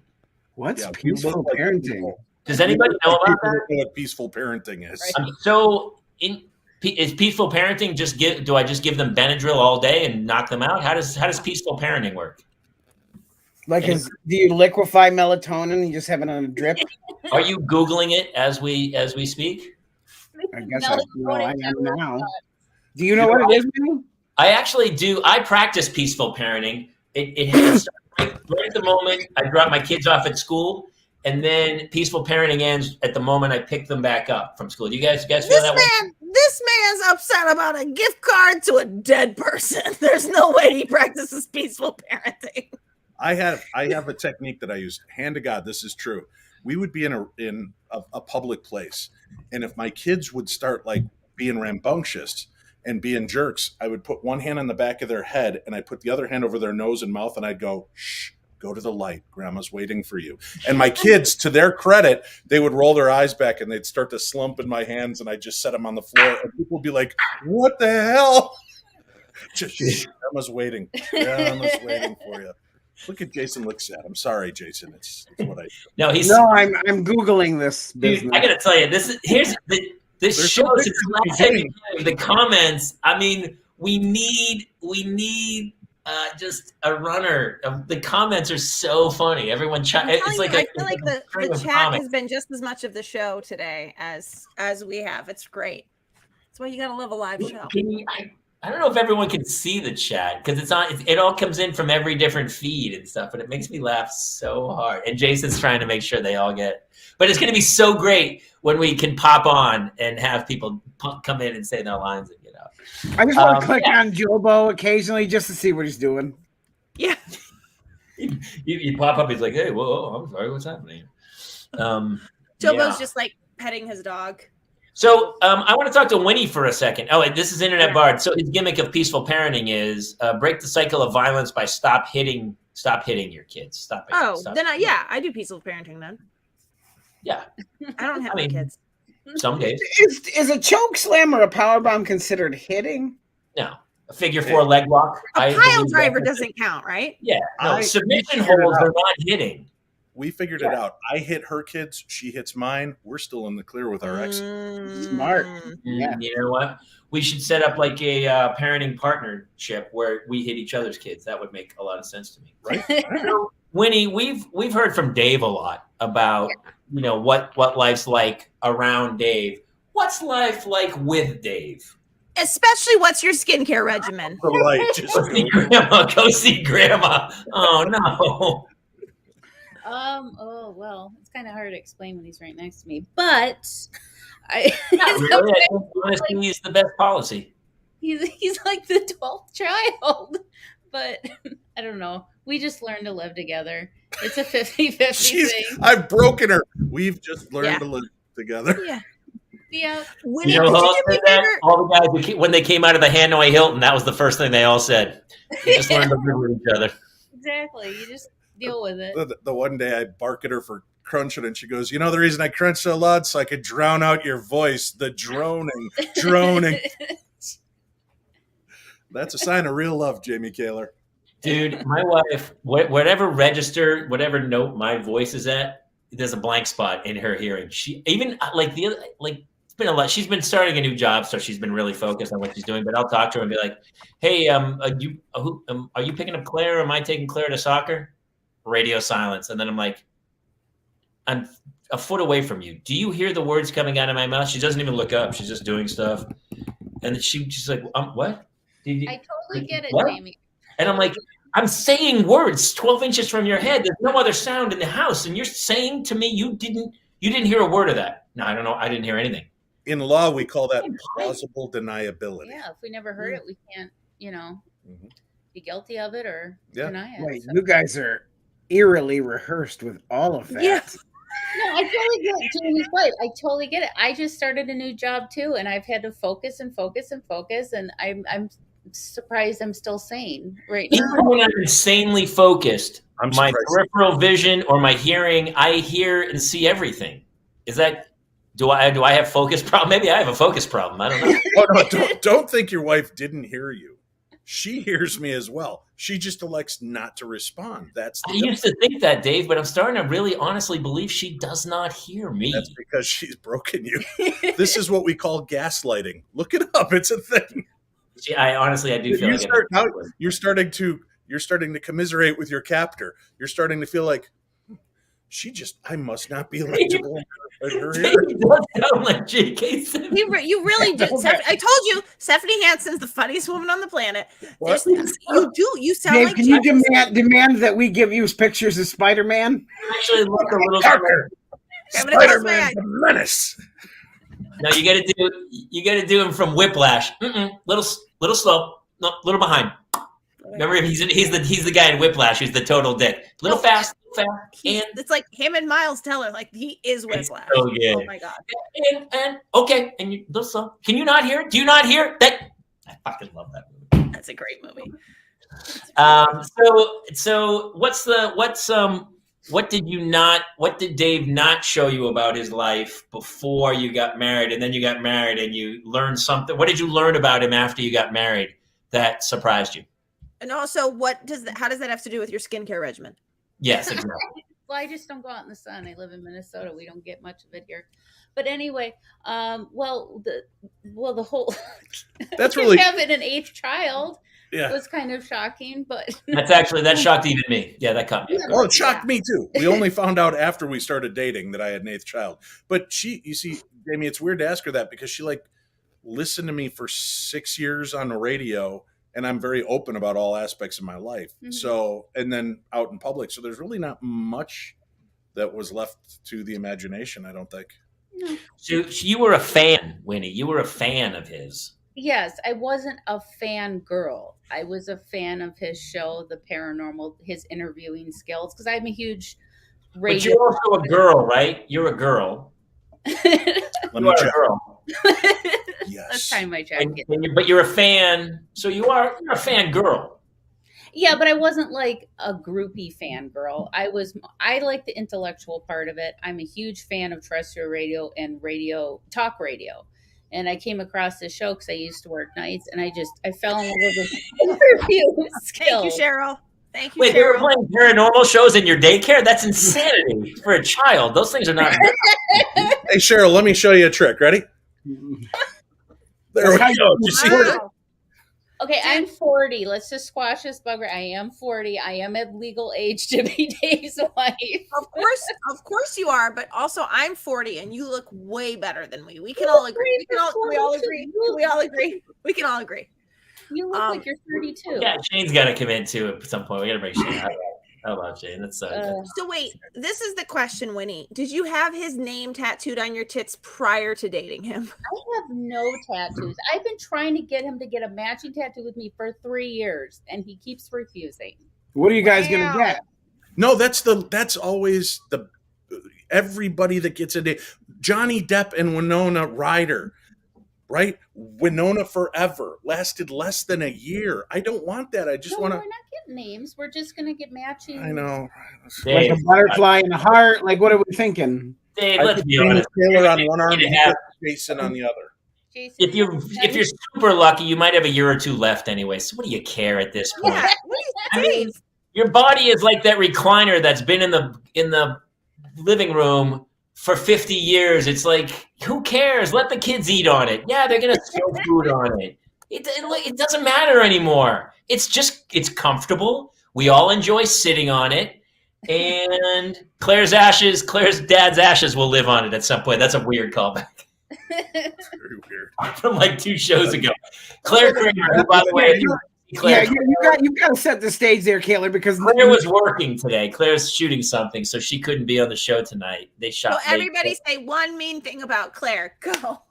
What's peaceful parenting? Does anybody know about that? Know what peaceful parenting is? Is peaceful parenting do I just give them Benadryl all day and knock them out? How does peaceful parenting work? Like, do you liquefy melatonin and you just have it on a drip? Are you Googling it as we speak? I guess I am now. Do you know what it is, man? I actually do. I practice peaceful parenting. It has right at the moment I drop my kids off at school, and then peaceful parenting ends at the moment I pick them back up from school. Do you guys feel that way? This man's upset about a gift card to a dead person. There's no way he practices peaceful parenting. I have a technique that I use. Hand to God, this is true. We would be in a public place, and if my kids would start like being rambunctious and being jerks, I would put one hand on the back of their head and I'd put the other hand over their nose and mouth, and I'd go, shh, go to the light. Grandma's waiting for you. And my kids, to their credit, they would roll their eyes back and they'd start to slump in my hands, and I'd just set them on the floor, and people would be like, what the hell? Just Emma's waiting. Emma's waiting for you. Look at Jason. Looks sad. I'm sorry, Jason. It's what I do. No, I'm googling this business. Dude, I gotta tell you, this show since the last time you came, the comments. I mean, we need just a runner. The comments are so funny. Everyone, it's like I feel like the chat has been just as much of the show today as we have. It's great. That's why you gotta love a live show. I don't know if everyone can see the chat because it all comes in from every different feed and stuff, but it makes me laugh so hard. And Jason's trying to make sure they all get. But it's going to be so great when we can pop on and have people come in and say their lines and get out. I just want to click on Jobo occasionally just to see what he's doing. Yeah. You pop up. He's like, "Hey, whoa, I'm sorry, what's happening?" Jobo's just like petting his dog. So I want to talk to Winnie for a second. Oh, this is Internet Bard. So his gimmick of peaceful parenting is break the cycle of violence by stop hitting your kids. I do peaceful parenting then. Yeah. I don't have any kids. Some days. Is a choke slam or a power bomb considered hitting? No. A figure 4 leg lock. A pile driver doesn't count, right? Yeah. No, submission holds are not hitting. We figured it out. I hit her kids. She hits mine. We're still in the clear with our ex. Smart. Yeah. You know what? We should set up like a parenting partnership where we hit each other's kids. That would make a lot of sense to me. Right? So, Winnie, we've heard from Dave a lot about what life's like around Dave. What's life like with Dave? Especially, what's your skincare regimen? Go see grandma. Oh no. Oh well, it's kind of hard to explain when he's right next to me, but He's the best policy. He's like the 12th child, but I don't know. We just learned to live together. It's a 50-50 thing. I've broken her. We've just learned to live together. Yeah. All the guys when they came out of the Hanoi Hilton, that was the first thing they all said. We just learned to live with each other. Exactly. You just deal with it. The one day I bark at her for crunching and she goes, the reason I crunch so loud so I could drown out your voice, the droning. That's a sign of real love, Jamie Kaler. Dude, my wife, whatever note my voice is at, there's a blank spot in her hearing. She even it's been a lot. She's been starting a new job, so she's been really focused on what she's doing. But I'll talk to her and be like, "Hey, are you picking up Claire? Or am I taking Claire to soccer?" Radio silence, and then I'm like, "I'm a foot away from you. Do you hear the words coming out of my mouth?" She doesn't even look up. She's just doing stuff, and she's like, "What?" I totally get it, what? Jamie. And I'm like, I'm saying words 12 inches from your head. There's no other sound in the house, and you're saying to me you didn't hear a word of that. No, I don't know. I didn't hear anything. In law, we call that plausible deniability. Yeah, if we never heard it, we can't, be guilty of it or deny it. Wait, you guys are eerily rehearsed with all of that. Yeah. No, I totally get it. Jamie's right. I totally get it. I just started a new job too, and I've had to focus, and I'm surprised I'm still sane right now. Even when I'm insanely focused, my peripheral vision or my hearing, I hear and see everything. Is that? Do I have focus problem? Maybe I have a focus problem. I don't know. Don't think your wife didn't hear you. She hears me as well. She just elects not to respond. I used to think that, Dave, but I'm starting to really honestly believe she does not hear me. That's because she's broken you. This is what we call gaslighting. Look it up. It's a thing. I do feel you're starting to commiserate with your captor. You're starting to feel like I must not be legible. He does sound like J.K. Simmons. You really do. I told you, Stephanie Hanson's the funniest woman on the planet. You do. You sound Dave, like. Can you demand that we give you pictures of Spider-Man? Actually, look a little Spider-Man, the menace. No, you got to do him from Whiplash. Little slow, no, little behind. Remember, he's the guy in Whiplash who's the total dick. Little fast. And it's like him and Miles Teller. Like he is Whiplash. Oh yeah. Oh my god. And okay. And you little slow. Can you not hear? Do you not hear that? I fucking love that movie. That's a great movie. So what did Dave not show you about his life before you got married, and then you got married and you learned something? What did you learn about him after you got married that surprised you? And also, how does that have to do with your skincare regimen? Yes, exactly. Well, I just don't go out in the sun. I live in Minnesota. We don't get much of it here. But anyway, the whole That's really having an eighth child yeah. was kind of shocking. But that shocked even me. Yeah, that caught me. Well, it shocked me too. We only found out after we started dating that I had an eighth child. But you see, Jamie, it's weird to ask her that because she listened to me for 6 years on the radio. And I'm very open about all aspects of my life. Mm-hmm. So, and then out in public. So there's really not much that was left to the imagination, I don't think. No. So you were a fan, Winnie. You were a fan of his. Yes, I wasn't a fan girl. I was a fan of his show, The Paranormal, his interviewing skills, because I'm a huge radio. But you're also a girl, right? You're a girl. Let me check. A girl. Yes. Let's tie my jacket. But you're a fan, so you're a fan girl. Yeah, but I wasn't like a groupie fan girl. I like the intellectual part of it. I'm a huge fan of terrestrial radio and talk radio. And I came across this show because I used to work nights, and I fell in love with this interview skill. Thank you, Cheryl. Thank you, Wait, Cheryl. they were playing paranormal shows in your daycare? That's insanity for a child. Those things are not. Hey, Cheryl, let me show you a trick. Ready? There we go. Did you see it? Okay, I'm 40. Let's just squash this bugger. I am 40. I am at legal age to be Dave's wife. Of course you are, but also I'm 40 and you look way better than me. We can all agree. We all agree. We can all agree. You look like you're 32. Yeah, Shane's got to come in too at some point. We got to bring Shane out. I love Shane. That's so wait, this is the question, Winnie. Did you have his name tattooed on your tits prior to dating him? I have no tattoos. I've been trying to get him to get a matching tattoo with me for 3 years, and he keeps refusing. What are you guys gonna get? No, that's always everybody that gets a date. Johnny Depp and Winona Ryder. Right? Winona Forever lasted less than a year. I don't want that. I just want to. We're not getting names. We're just going to get matching. I know. Like a butterfly in the heart. Like, what are we thinking? Dave, let's be honest. Taylor on one arm and Jason on the other. Jason, if you're super lucky, you might have a year or two left anyway. So what do you care at this point? Yeah, I mean, your body is like that recliner that's been in the living room for 50 years. It's like, who cares? Let the kids eat on it. Yeah, they're gonna spill food on it. It doesn't matter anymore. It's comfortable. We all enjoy sitting on it. And Claire's dad's ashes will live on it at some point. That's a weird callback. Very weird. From like 2 shows ago. Claire Kramer, who, by the way, Claire, you've got to set the stage there, Kayla, because Claire was working today. Claire's shooting something, so she couldn't be on the show tonight. They shot. So everybody say one mean thing about Claire. Go.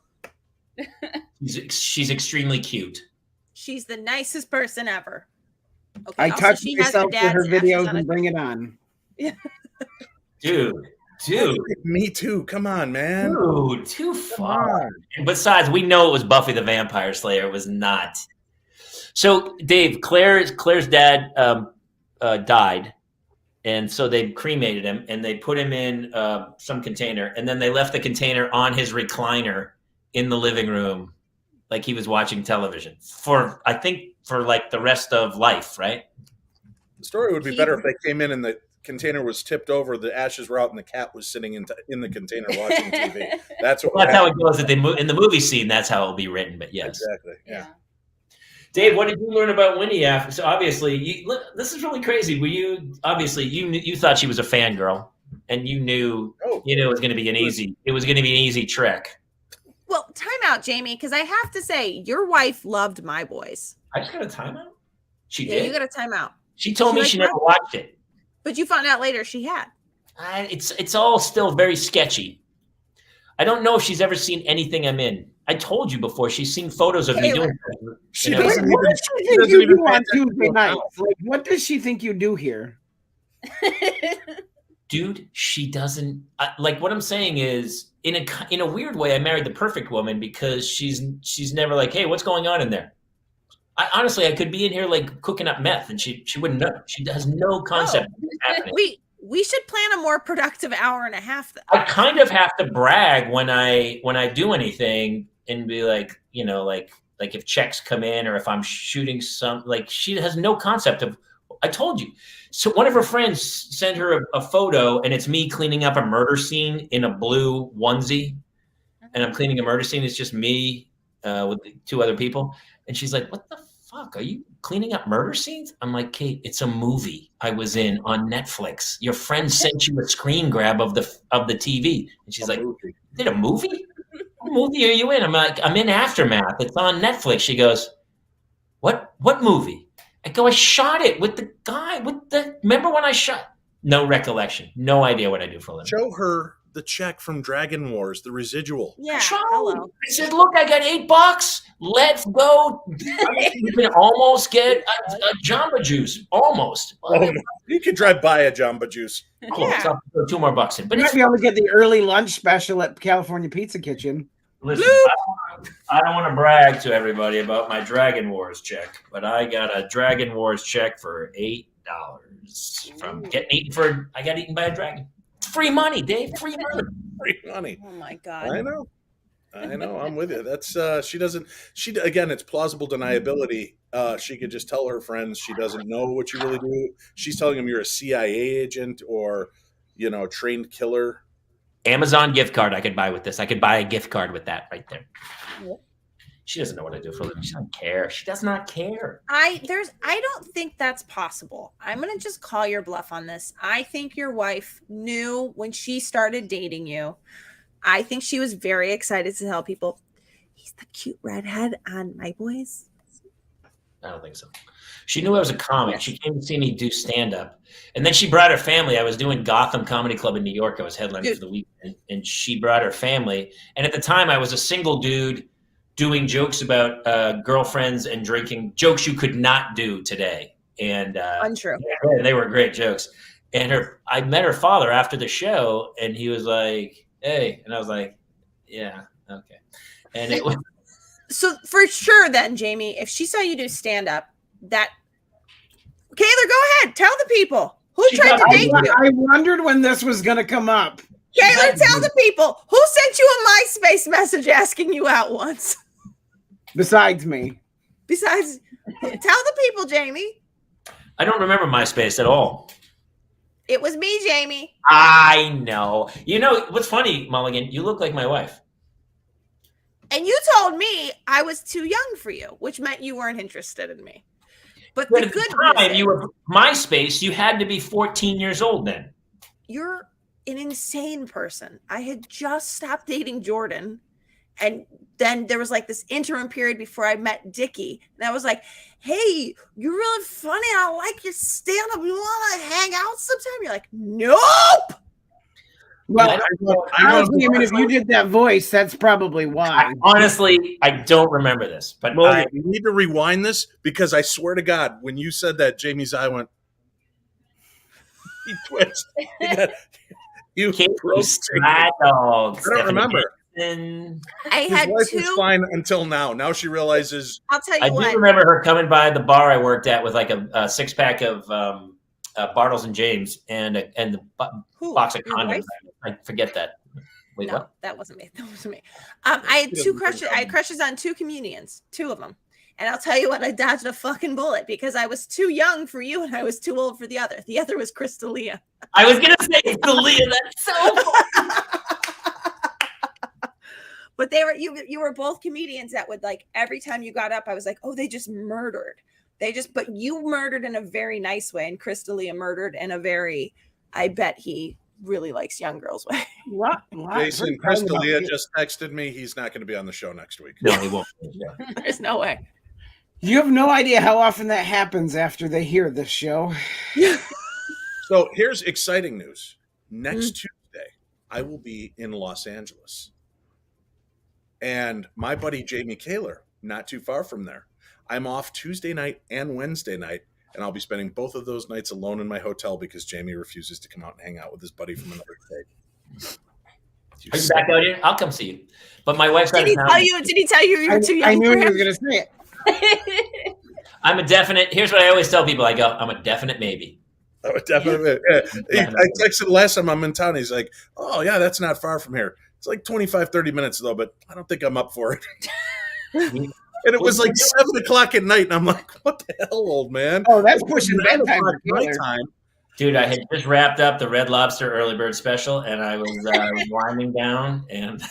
She's extremely cute. She's the nicest person ever. Okay, I touch myself with her videos and bring it on. Yeah. Dude. Me too. Come on, man. Dude, too far. And besides, we know it was Buffy the Vampire Slayer. It was not. So, Dave, Claire's dad died, and so they cremated him, and they put him in some container, and then they left the container on his recliner in the living room, like he was watching television for like the rest of life, right? The story would be better if they came in and the container was tipped over, the ashes were out, and the cat was sitting in the container watching TV. That's how it goes in the movie scene. That's how it'll be written. But yes, exactly. Yeah. Dave, what did you learn about Winnie after? So obviously, this is really crazy. You thought she was a fangirl, and you knew it was going to be an easy trick. Well, time out, Jamie, because I have to say, your wife loved My Boys. I just got a timeout. She Yeah, did. you got a timeout. She told me she never watched it. But you found out later she had. It's all still very sketchy. I don't know if she's ever seen anything I'm in. I told you before, she's seen photos of me doing that. She doesn't what does she think you do on Tuesday nights? Like, what does she think you do here? Dude, she doesn't like. What I'm saying is, in a weird way, I married the perfect woman because she's never like, hey, what's going on in there? Honestly, I could be in here like cooking up meth, and she wouldn't know. She has no concept of what's happening. We should plan a more productive hour and a half. I kind of have to brag when I do anything and be like, like if checks come in or if I'm shooting some, like she has no concept of, I told you. So one of her friends sent her a photo and it's me cleaning up a murder scene in a blue onesie. And I'm cleaning a murder scene. It's just me with two other people. And she's like, what the fuck? Are you cleaning up murder scenes? I'm like, Kate, it's a movie I was in on Netflix. Your friend sent you a screen grab of the TV. And she's like, did a movie? What movie are you in? I'm like, I'm in Aftermath. It's on Netflix. She goes, what movie? I go, I shot it with the guy remember when I shot? No recollection. No idea what I do for a living. Show her the check from Dragon Wars, the residual. Yeah. Hello. I said, look, I got $8. Let's go. You can almost get a Jamba Juice. Almost. Oh, you could drive by a Jamba Juice. Close. I'll throw $2 more in. But You might be able to get the early lunch special at California Pizza Kitchen. Listen, I don't want to brag to everybody about my Dragon Wars check, but I got a Dragon Wars check for $8 from getting eaten I got eaten by a dragon. It's free money, Dave. Free money. Free money. Oh my God. I know. I'm with you. That's again, it's plausible deniability. She could just tell her friends she doesn't know what you really do. She's telling them you're a CIA agent or, trained killer. Amazon gift card I could buy with this. I could buy a gift card with that right there. She doesn't know what I do for a living. She doesn't care. She does not care. I don't think that's possible. I'm going to just call your bluff on this. I think your wife knew when she started dating you. I think she was very excited to tell people, he's the cute redhead on My Boys. I don't think so. She knew I was a comic. She came to see me do stand-up. And then she brought her family. I was doing Gotham Comedy Club in New York. I was headlining for the weekend. And she brought her family. And at the time, I was a single dude doing jokes about girlfriends and drinking, jokes you could not do today. And untrue. Yeah, they were great jokes. And I met her father after the show, and he was like, hey. And I was like, yeah, okay. And it was... So for sure then, Jamie, if she saw you do stand-up, Kayla, go ahead. Tell the people. Who tried to date you? I wondered when this was going to come up. Kayla, tell the people. Who sent you a MySpace message asking you out once? Besides me. Tell the people, Jamie. I don't remember MySpace at all. It was me, Jamie. I know. You know, what's funny, Mulligan, you look like my wife. And you told me I was too young for you, which meant you weren't interested in me. But the good time you were MySpace, you had to be 14 years old then. You're an insane person. I had just stopped dating Jordan. And then there was like this interim period before I met Dickie. And I was like, hey, you're really funny. I like your stand-up. You want to hang out sometime? You're like, nope. Well, honestly, I mean, if you did that voice, that's probably why. Honestly, I don't remember this. But you need to rewind this because I swear to God, when you said that, Jamie's eye went, he twitched. You mad dogs. I don't remember. I had His wife was fine until now. Now she realizes. I'll tell you what. I do remember her coming by the bar I worked at with like a six-pack of Bartles and James and the box of condoms. I forget that. Wait, no, what? That wasn't me. I had two crushes. I had crushes on two comedians, two of them. And I'll tell you what, I dodged a fucking bullet because I was too young for you and I was too old for the other. The other was Crystalia. I was going to say Crystalia. That's so funny. But you were both comedians that would like every time you got up, I was like, oh, they just murdered. But you murdered in a very nice way. And Crystalia murdered in a very, I bet he really likes young girls way. What? Jason, Crystalia just texted me. He's not going to be on the show next week. No, he won't. There's no way. You have no idea how often that happens after they hear this show. So here's exciting news. Next Tuesday, I will be in Los Angeles. And my buddy Jamie Kaler, not too far from there. I'm off Tuesday night and Wednesday night, and I'll be spending both of those nights alone in my hotel because Jamie refuses to come out and hang out with his buddy from another state. Are you back out here? I'll come see you. But my wife's Did he tell you you were too young? I knew you were going to say it. I'm a definite. Here's what I always tell people. I go, I'm a definite maybe. Oh, definitely. Yeah. I texted last time I'm in town. He's like, oh, yeah, that's not far from here. It's like 25, 30 minutes, though, but I don't think I'm up for it. And it was like 7:00 at night, and I'm like, "What the hell, old man?" Oh, that's pushing bedtime for my Taylor. time. Dude, I had just wrapped up the Red Lobster Early Bird Special, and I was winding down, and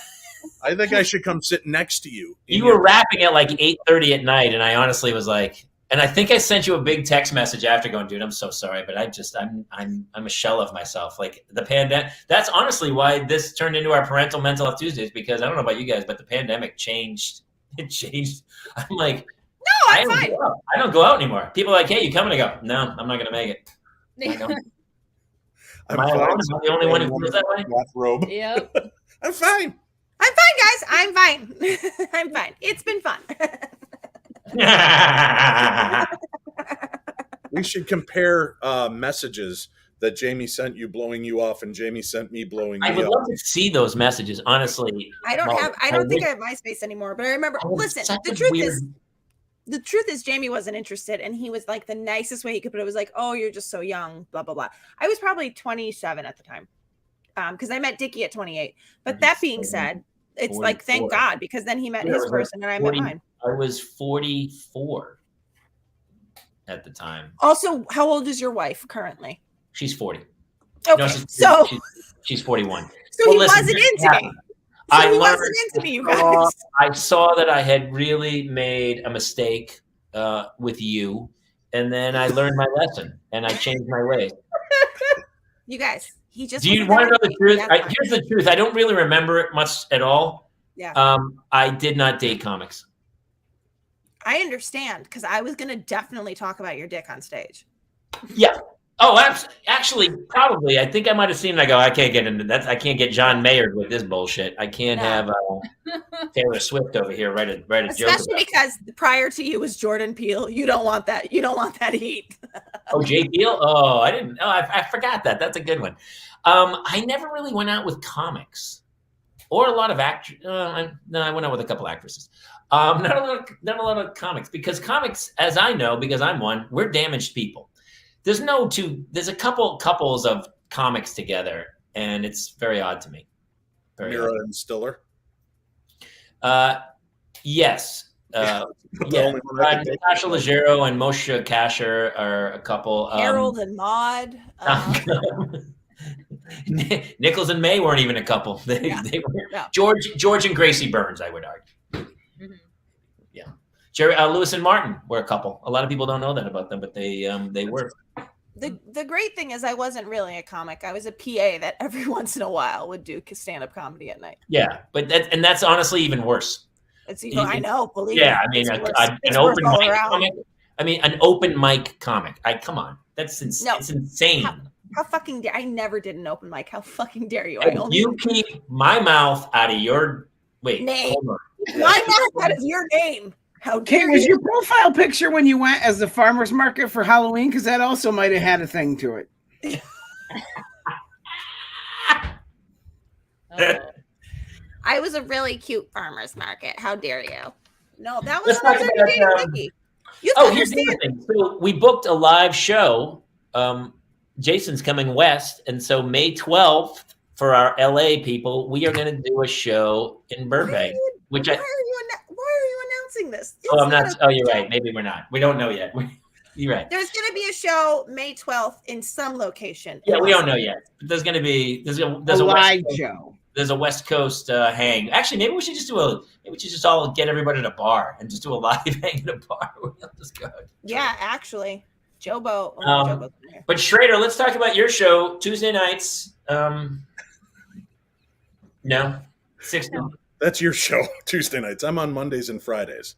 I think I should come sit next to you. you were wrapping at like 8:30 at night, and I honestly was like, and I think I sent you a big text message after going, dude, I'm so sorry, but I'm a shell of myself. Like the pandemic. That's honestly why this turned into our Parental Mental Health Tuesdays, because I don't know about you guys, but the pandemic changed. It changed. I'm like, No, I'm fine. I don't go out anymore. People are like, hey, you coming? I go, no, I'm not going to make it. I'm Am I alone? Am I the only one who feels that way? Bathrobe. Yep. I'm fine. I'm fine, guys. I'm fine. I'm fine. It's been fun. We should compare messages that Jamie sent you blowing you off and Jamie sent me blowing me I would off. love to see those messages, honestly. I don't think I have MySpace anymore, but I remember, listen, the truth is Jamie wasn't interested, and he was like the nicest way he could put it. It was like, oh, you're just so young, blah, blah, blah. I was probably 27 at the time. Because I met Dickie at 28. But that being said, it's 44. Like, thank God, because then he met his person and I met mine. I was 44 at the time. Also, how old is your wife currently? She's 40. Okay, no, she's 41. So well, he wasn't into me. He wasn't into me, you guys. I saw that I had really made a mistake with you, and then I learned my lesson, and I changed my ways. You guys, he just. Do you want to know the truth? Here's the truth. I don't really remember it much at all. Yeah. I did not date comics. I understand, because I was going to definitely talk about your dick on stage. Yeah. Oh, actually, probably. I think I might have seen it. I go, I can't get into that. I can't get John Mayer with this bullshit. I can't have Taylor Swift over here write a joke. Especially because prior to you was Jordan Peele. You don't want that. You don't want that heat. Oh, Jay Peele? Oh, I didn't. Oh, I forgot that. That's a good one. I never really went out with comics or a lot of actors. No, I went out with a couple actresses. Not a lot of comics, because comics, as I know, because I'm one, we're damaged people. There's a couple couples of comics together, and it's very odd to me. Mira and Stiller? Yes. Yeah. Natasha Leggero and Moshe Kasher are a couple. Harold and Maude. Nichols and May weren't even a couple. They were George and Gracie Burns, I would argue. Mm-hmm. Yeah. Lewis and Martin were a couple. A lot of people don't know that about them, but they were. The great thing is I wasn't really a comic. I was a PA that every once in a while would do stand-up comedy at night. Yeah, but that's honestly even worse. It's even, I know, believe me. Yeah, I mean, an open mic comic. I mean, an open mic comic. Come on, it's insane. How fucking dare I never did an open mic. How fucking dare you? You keep my mouth out of your name. My mouth out of your name. How dare was your profile picture when you went as the farmer's market for Halloween? Because that also might have had a thing to it. I was a really cute farmer's market. How dare you? No, that was when I was dating Vicky. Here's the other thing. So we booked a live show. Jason's coming west, and so May 12th for our LA people, we are going to do a show in Burbank. Why are you announcing this? I'm not. You're right. Maybe we're not. We don't know yet. You're right. There's going to be a show May 12th in some location. Yeah, we don't know yet. There's going to be there's a live show. There's a West Coast hang. Actually, maybe we should just all get everybody at a bar and just do a live hang at a bar. We'll just go. Yeah, actually, Jobo. But Schrader, let's talk about your show Tuesday nights. No, 6. That's your show Tuesday nights. I'm on Mondays and Fridays.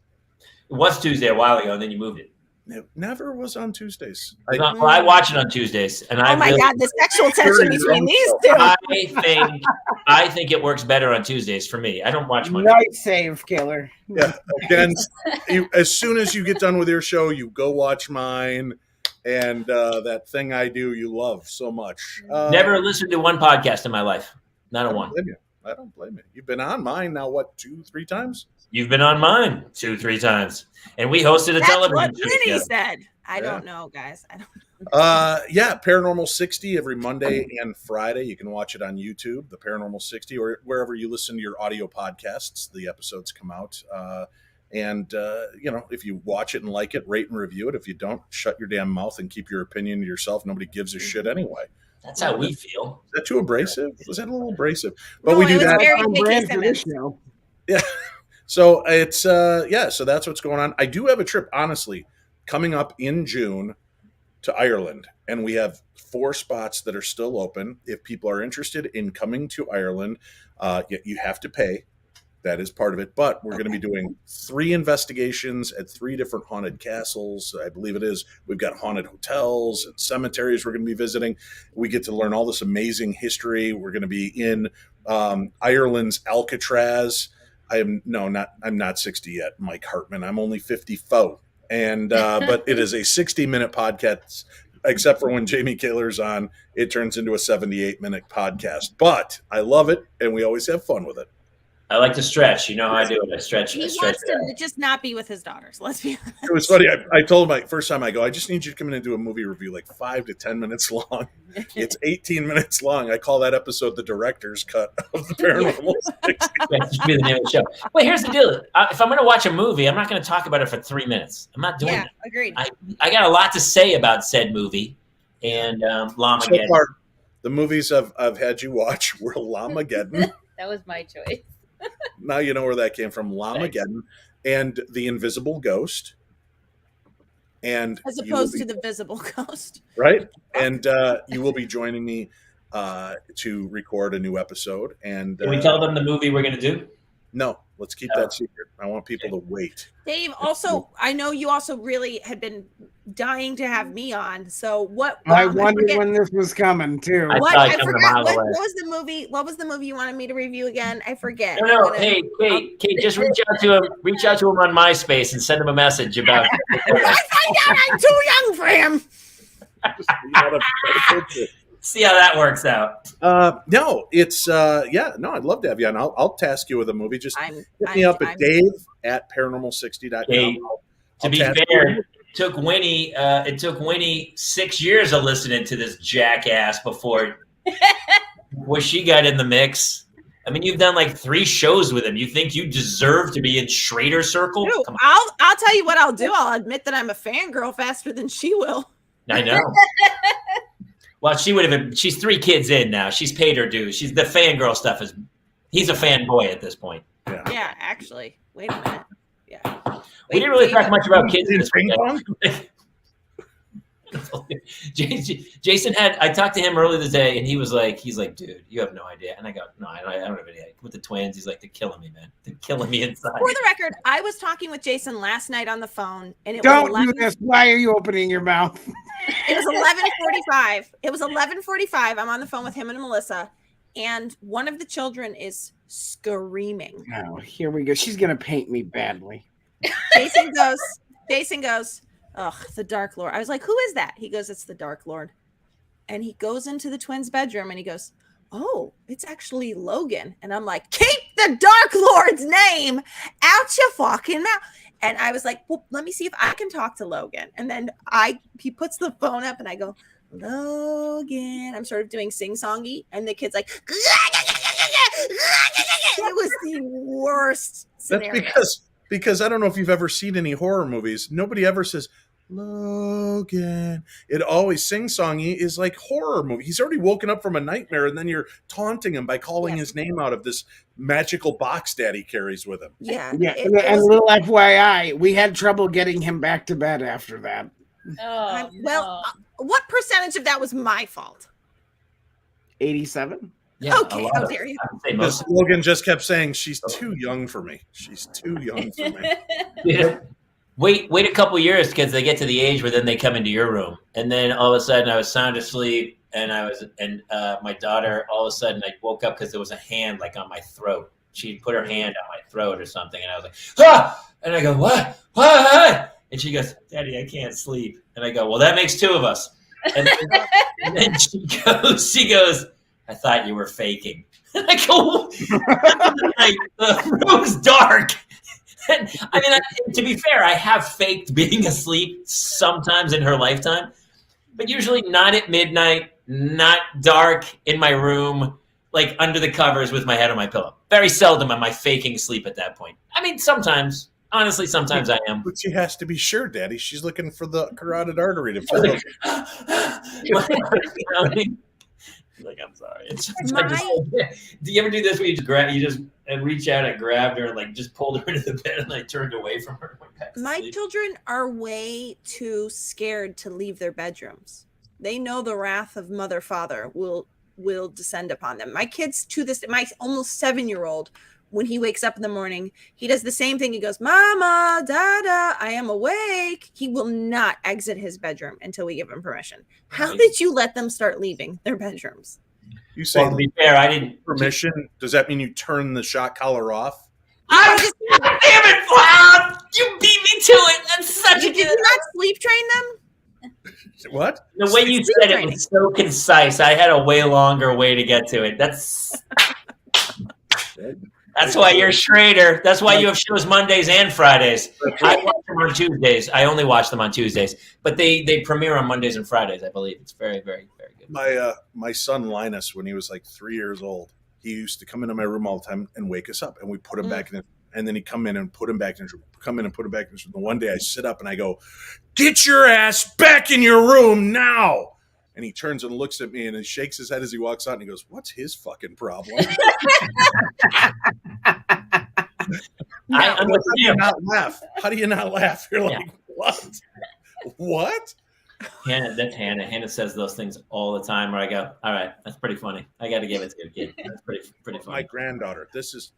It was Tuesday a while ago, and then you moved it. It never was on Tuesdays. I watch it on Tuesdays, and God, the sexual tension between these two. I think it works better on Tuesdays for me. I don't watch Monday. Night save, killer. Yeah. Again, as soon as you get done with your show, you go watch mine, and that thing I do, you love so much. Never listened to one podcast in my life. Not a one. I don't blame you. You've been on mine now, what, 2-3 times? You've been on mine 2-3 times. And we hosted a television show. That's what Winnie said. I don't know, guys. I don't know. Paranormal 60 every Monday and Friday. You can watch it on YouTube, the Paranormal 60, or wherever you listen to your audio podcasts. The episodes come out. And, if you watch it and like it, rate and review it. If you don't, shut your damn mouth and keep your opinion to yourself. Nobody gives a shit anyway. That's how we feel. Is that too abrasive? Was that a little abrasive? But No, we it do was that. very On J.K. brand for this Simmons. show. Yeah. So it's, so that's what's going on. I do have a trip, honestly, coming up in June to Ireland. And we have 4 spots that are still open. If people are interested in coming to Ireland, you have to pay. That is part of it. But we're going to be doing 3 investigations at 3 different haunted castles. I believe it is. We've got haunted hotels and cemeteries we're going to be visiting. We get to learn all this amazing history. We're going to be in Ireland's Alcatraz. I'm not 60 yet, Mike Hartman. I'm only 54. And but it is a 60-minute podcast. Except for when Jamie Kaler's on, it turns into a 78-minute podcast. But I love it, and we always have fun with it. I like to stretch. You know how I do it. I stretch. He I stretch wants to just not be with his daughters. Let's be honest. It was funny. I told him first time I go, I just need you to come in and do a movie review, like 5 to 10 minutes long. It's 18 minutes long. I call that episode the director's cut of the Paranormal. That should be the name of the show. Well, here's the deal. If I'm going to watch a movie, I'm not going to talk about it for 3 minutes. I'm not doing Yeah, that. agreed. I got a lot to say about said movie. And Llama So Geddon. far, the movies I've had you watch were Llamageddon. That was my choice. Now you know where that came from. Llamageddon and The Invisible Ghost. And As you will opposed be- to the visible ghost. right? And you will be joining me to record a new episode. And Can we tell them the movie we're going to do? no, let's keep that secret. I want people to wait. Dave, also, I know you also really had been dying to have me on. So what? I wondered when this was coming too. I What? saw it I coming a forgot. mile What away. was the movie? What was the movie you wanted me to review again? I forget. No, I'm gonna- hey, Kate, just reach out to him. Reach out to him on MySpace and send him a message about. I find out I'm too young for him. You gotta- See how that works out. no, it's no, I'd love to have you on. I'll task you with a movie. Just hit me up at Dave at paranormal60.com. Hey, I'll To be task fair, you. it took Winnie 6 years of listening to this jackass before she got in the mix. I mean, you've done like 3 shows with him. You think you deserve to be in Schrader Circle? Dude, Come on. I'll tell you what I'll do. I'll admit that I'm a fangirl faster than she will. I know. Well, she would have been. She's 3 kids in now. She's paid her dues. She's the fangirl stuff is. He's a fanboy at this point. Yeah, actually. Wait a minute. Yeah. We didn't really talk much about kids in this Ping weekend. Jason had. I talked to him earlier today, and he's like, dude, you have no idea. And I go, no, I don't have any idea. With the twins, he's like, they're killing me, man. They're killing me inside. For the record, I was talking with Jason last night on the phone, and it Don't was do this. Why are you opening your mouth? It was 11:45. It was 11:45. I'm on the phone with him and Melissa, and one of the children is screaming. Oh, here we go. She's gonna paint me badly. Jason goes, ugh, the Dark Lord. I was like, who is that? He goes, it's the Dark Lord. And he goes into the twins' bedroom and he goes, oh, it's actually Logan. And I'm like, keep the Dark Lord's name out your fucking mouth. And I was like, well, let me see if I can talk to Logan. And then he puts the phone up and I go, Logan. I'm sort of doing sing-songy. And the kid's like, it was the worst scenario. That's because I don't know if you've ever seen any horror movies. Nobody ever says Logan. It always sing-songy is like horror movie. He's already woken up from a nightmare, and then you're taunting him by calling his name out of this magical box that he carries with him. Yeah. Yeah, it and a was- little FYI, we had trouble getting him back to bed after that. Oh, well, what percentage of that was my fault? 87. Yeah, Okay, a lot how of- dare you? I would say Because most. Logan just kept saying, she's too young for me. She's too young for me. Yeah. Wait a couple years because they get to the age where then they come into your room, and then all of a sudden I was sound asleep, and my daughter all of a sudden I woke up because there was a hand like on my throat. She put her hand on my throat or something, and I was like, ah! And I go, what? And she goes, Daddy, I can't sleep. And I go, well, that makes 2 of us. And then she goes, I thought you were faking. And I go, the room's dark. And, I mean, to be fair, I have faked being asleep sometimes in her lifetime, but usually not at midnight, not dark in my room, like under the covers with my head on my pillow. Very seldom am I faking sleep at that point. I mean, sometimes, Honestly, sometimes I am. But she has to be sure, Daddy. She's looking for the carotid artery to fill. You know what I mean? Like, I'm sorry. It's just, do you ever do this where you just and reach out and grabbed her and like just pulled her into the bed and like turned away from her? My children are way too scared to leave their bedrooms. They know the wrath of mother, father will descend upon them. My kids my almost 7-year-old, when he wakes up in the morning, he does the same thing. He goes, Mama, Dada, I am awake. He will not exit his bedroom until we give him permission. How did you let them start leaving their bedrooms? You say, to be fair, I didn't permission. Does that mean you turn the shot collar off? Damn it, Bob! You beat me to it. That's such a good. Did you not sleep train them? What? The way you said it was so concise. I had a way longer way to get to it. That's why you're Schrader. That's why you have shows Mondays and Fridays. I watch them on Tuesdays. I only watch them on Tuesdays, but they premiere on Mondays and Fridays. I believe it's very, very, very good. My son Linus, when he was like 3 years old, he used to come into my room all the time and wake us up, and we put him back in. And then he'd come in and put him back in his room. Come in and put him back in his room. And one day I sit up and I go, "Get your ass back in your room now!" And he turns and looks at me and he shakes his head as he walks out and he goes, "What's his fucking problem?" How do you not laugh? How do you not laugh? You're like, what? What? That's Hannah. Hannah says those things all the time where I go, all right, that's pretty funny. I got to give it to the kid. That's pretty funny. My granddaughter, this is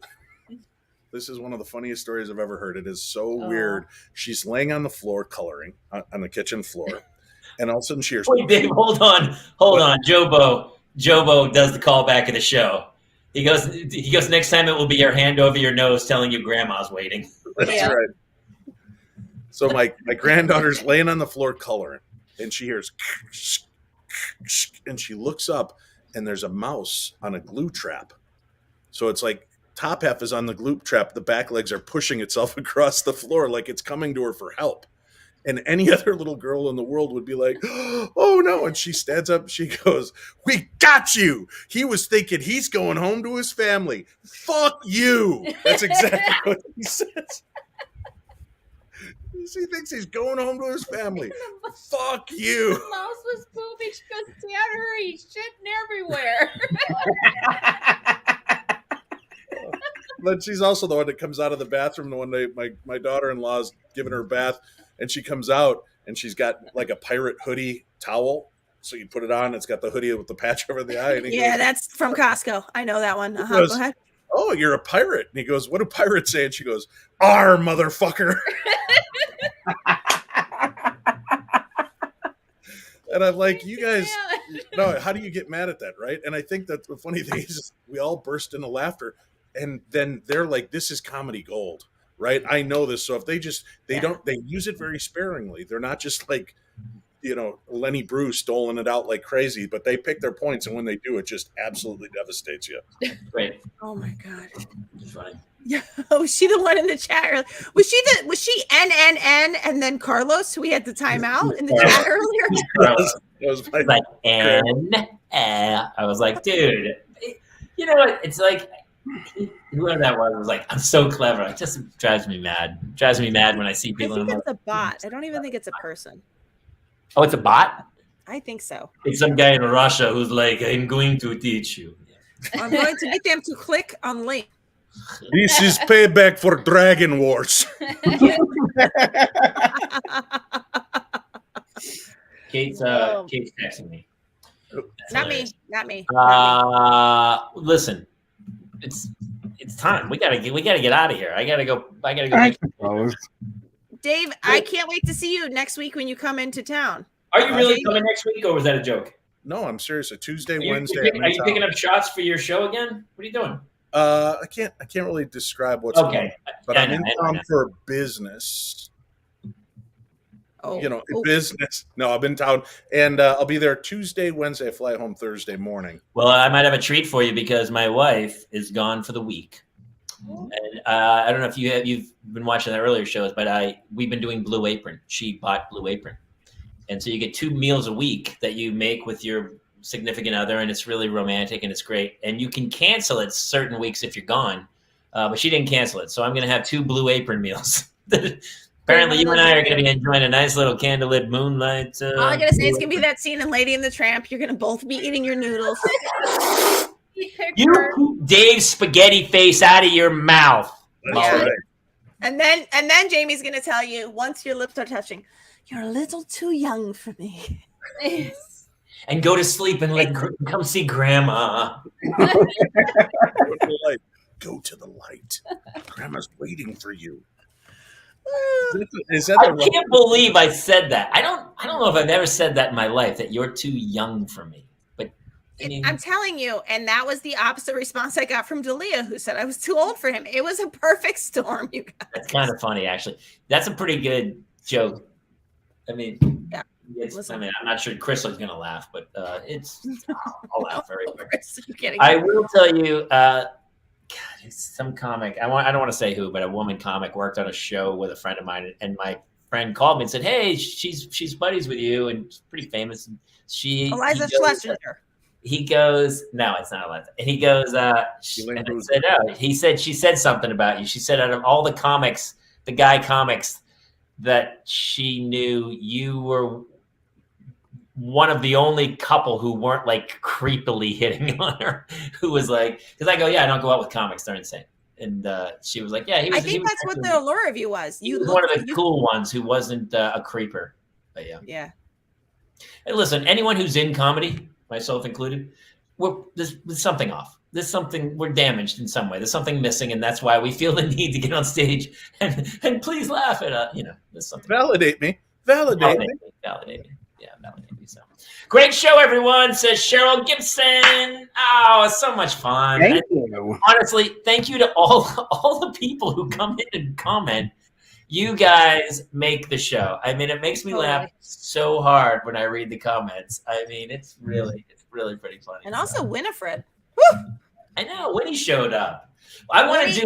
one of the funniest stories I've ever heard. It is so weird. She's laying on the floor coloring on the kitchen floor. And all of a sudden she hears, wait, Dave, hold on. Jobo does the callback of the show. He goes, next time it will be your hand over your nose telling you grandma's waiting. That's right. So my granddaughter's laying on the floor coloring, and she hears, and she looks up, and there's a mouse on a glue trap. So it's like top half is on the glue trap. The back legs are pushing itself across the floor like it's coming to her for help. And any other little girl in the world would be like, "Oh no." And she stands up, she goes, "We got you. He was thinking he's going home to his family. Fuck you." That's exactly what he says. He thinks he's going home to his family. Fuck you. The mouse was pooping. She goes, "Dad, hurry. He's shitting everywhere." But she's also the one that comes out of the bathroom. The one day my daughter-in-law's giving her a bath, and she comes out and she's got like a pirate hoodie towel. So you put it on, it's got the hoodie with the patch over the eye. And yeah, goes, that's from Costco. I know that one. Go ahead. "Oh, you're a pirate." And he goes, "What do pirates say?" And she goes, "Arr, motherfucker." And I'm like, you guys, no, how do you get mad at that, right? And I think that the funny thing is we all burst into laughter. And then they're like, this is comedy gold, right? I know this. So if they use it very sparingly. They're not just like, Lenny Bruce doling it out like crazy, but they pick their points. And when they do, it just absolutely devastates you. Great. Oh my God. It's funny. Yeah. Was she the one in the chat? Was she NNN and then Carlos, who we had the timeout in the chat earlier? It was like N. I was like, dude, you know what? It's like, whoever that was like, "I'm so clever." It just drives me mad. It drives me mad when I see people. I think it's a bot. I don't even think it's a person. Oh, it's a bot? I think so. It's some guy in Russia who's like, "I'm going to teach you. I'm going to get them to click on link." This is payback for Dragon Wars. Kate's texting me. Not me. Listen. It's time. We gotta get out of here. I gotta go. I suppose. Dave, I can't wait to see you next week when you come into town. Are you really coming next week, or was that a joke? No, I'm serious. A Tuesday, Wednesday. Are you picking up shots for your show again? What are you doing? I can't really describe what's going on, but I'm in town for business. Business. No, I'm in town, and I'll be there Tuesday, Wednesday. I fly home Thursday morning. Well, I might have a treat for you because my wife is gone for the week, and I don't know if you've been watching the earlier shows, but we've been doing Blue Apron. She bought Blue Apron, and so you get 2 meals a week that you make with your significant other, and it's really romantic and it's great. And you can cancel it certain weeks if you're gone, but she didn't cancel it, so I'm going to have 2 Blue Apron meals. Apparently, you and I are going to be enjoying a nice little candlelit moonlight. All I gotta say, it's gonna be that scene in Lady and the Tramp. You're gonna both be eating your noodles. You keep Dave's spaghetti face out of your mouth. Yeah. Right. And then Jamie's gonna tell you once your lips are touching, you're a little too young for me. And go to sleep and come see Grandma. Go to the light. Grandma's waiting for you. I can't believe I said that. I don't know if I've ever said that in my life, that you're too young for me. But I mean, I'm telling you, and that was the opposite response I got from Dalia, who said I was too old for him. It was a perfect storm, you guys. that's kind of funny, actually. That's a pretty good joke. I mean, Yeah. I'm not sure Chris is going to laugh, but I'll laugh very quick. Kidding. I will tell you, God, it's some comic. I don't want to say who, but a woman comic worked on a show with a friend of mine, and my friend called me and said, "Hey, she's buddies with you, and she's pretty famous." And Eliza Schlesinger. He goes, "No, it's not Eliza." And he goes, and I said, "Oh," he said, "She said something about you." She said, "Out of all the comics, the guy comics that she knew, you were one of the only couple who weren't like creepily hitting on her, who was like," because I go, "Yeah, I don't go out with comics, they're insane." And she was like, "Yeah, he was." I think that's what the allure of you was. He was one of the cool ones who wasn't a creeper. But yeah. Yeah. And listen, anyone who's in comedy, myself included, there's something off. There's something, we're damaged in some way. There's something missing, and that's why we feel the need to get on stage and please laugh at there's something. Validate me. Validate me. Validate me. Yeah, validate me. So great show, everyone, says Cheryl Gibson. Oh, it's so much fun. Thank you. Honestly, thank you to all the people who come in and comment. You guys make the show. I mean, it makes me laugh so hard when I read the comments. I mean, it's really pretty funny. And also Winifred. I know Winnie showed up. I want to do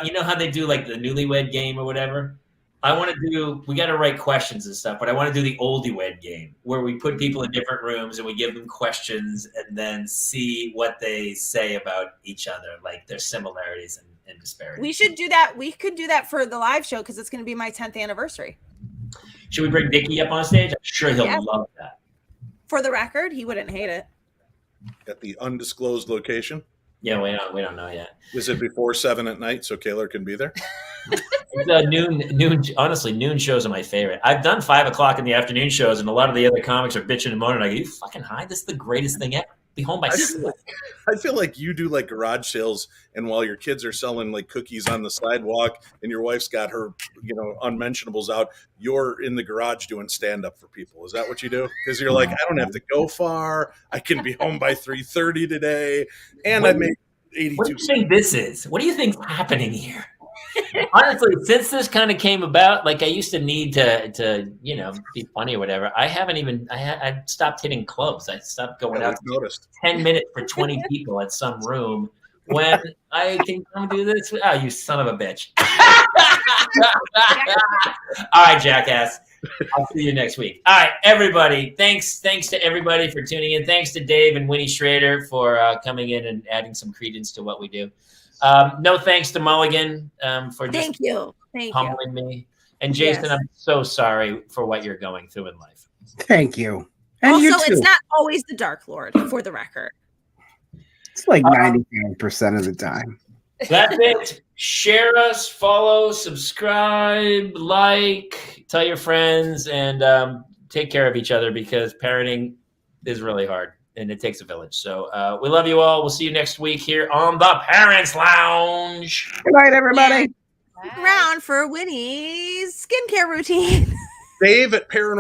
you know how they do like the newlywed game or whatever? We got to write questions and stuff, but I want to do the oldie-wed game where we put people in different rooms and we give them questions and then see what they say about each other, like their similarities and disparities. We should do that. We could do that for the live show because it's going to be my 10th anniversary. Should we bring Dickie up on stage? I'm sure he'll love that. For the record, he wouldn't hate it. At the undisclosed location. Yeah, we don't know yet. Is it before 7 at night so Kaylor can be there? Noon. Honestly, noon shows are my favorite. I've done 5 o'clock in the afternoon shows, and a lot of the other comics are bitching and moaning. Like, "Are you fucking high? This is the greatest thing ever. Be home by 6." I feel like you do like garage sales, and while your kids are selling like cookies on the sidewalk, and your wife's got her, unmentionables out, you're in the garage doing stand up for people. Is that what you do? Because you're like, I don't have to go far. I can be home by 3:30 today, and I made 82. What do you think this is? What do you think's happening here? Honestly, since this kind of came about, like I used to need to be funny or whatever. I stopped hitting clubs. I stopped going out 10 minutes for 20 people at some room when I can come do this. Oh, you son of a bitch. All right, jackass. I'll see you next week. All right, everybody. Thanks to everybody for tuning in. Thanks to Dave and Winnie Schrader for coming in and adding some credence to what we do. No thanks to Mulligan for just humbling me. And Jason, I'm so sorry for what you're going through in life. Thank you. And also, you too. it's not always the Dark Lord, for the record. It's like 99% of the time. That's it. Share us, follow, subscribe, like, tell your friends, and take care of each other because parenting is really hard. And it takes a village. So we love you all. We'll see you next week here on the Parents Lounge. Good night, everybody. Around for Winnie's skincare routine. Dave at Paranormal.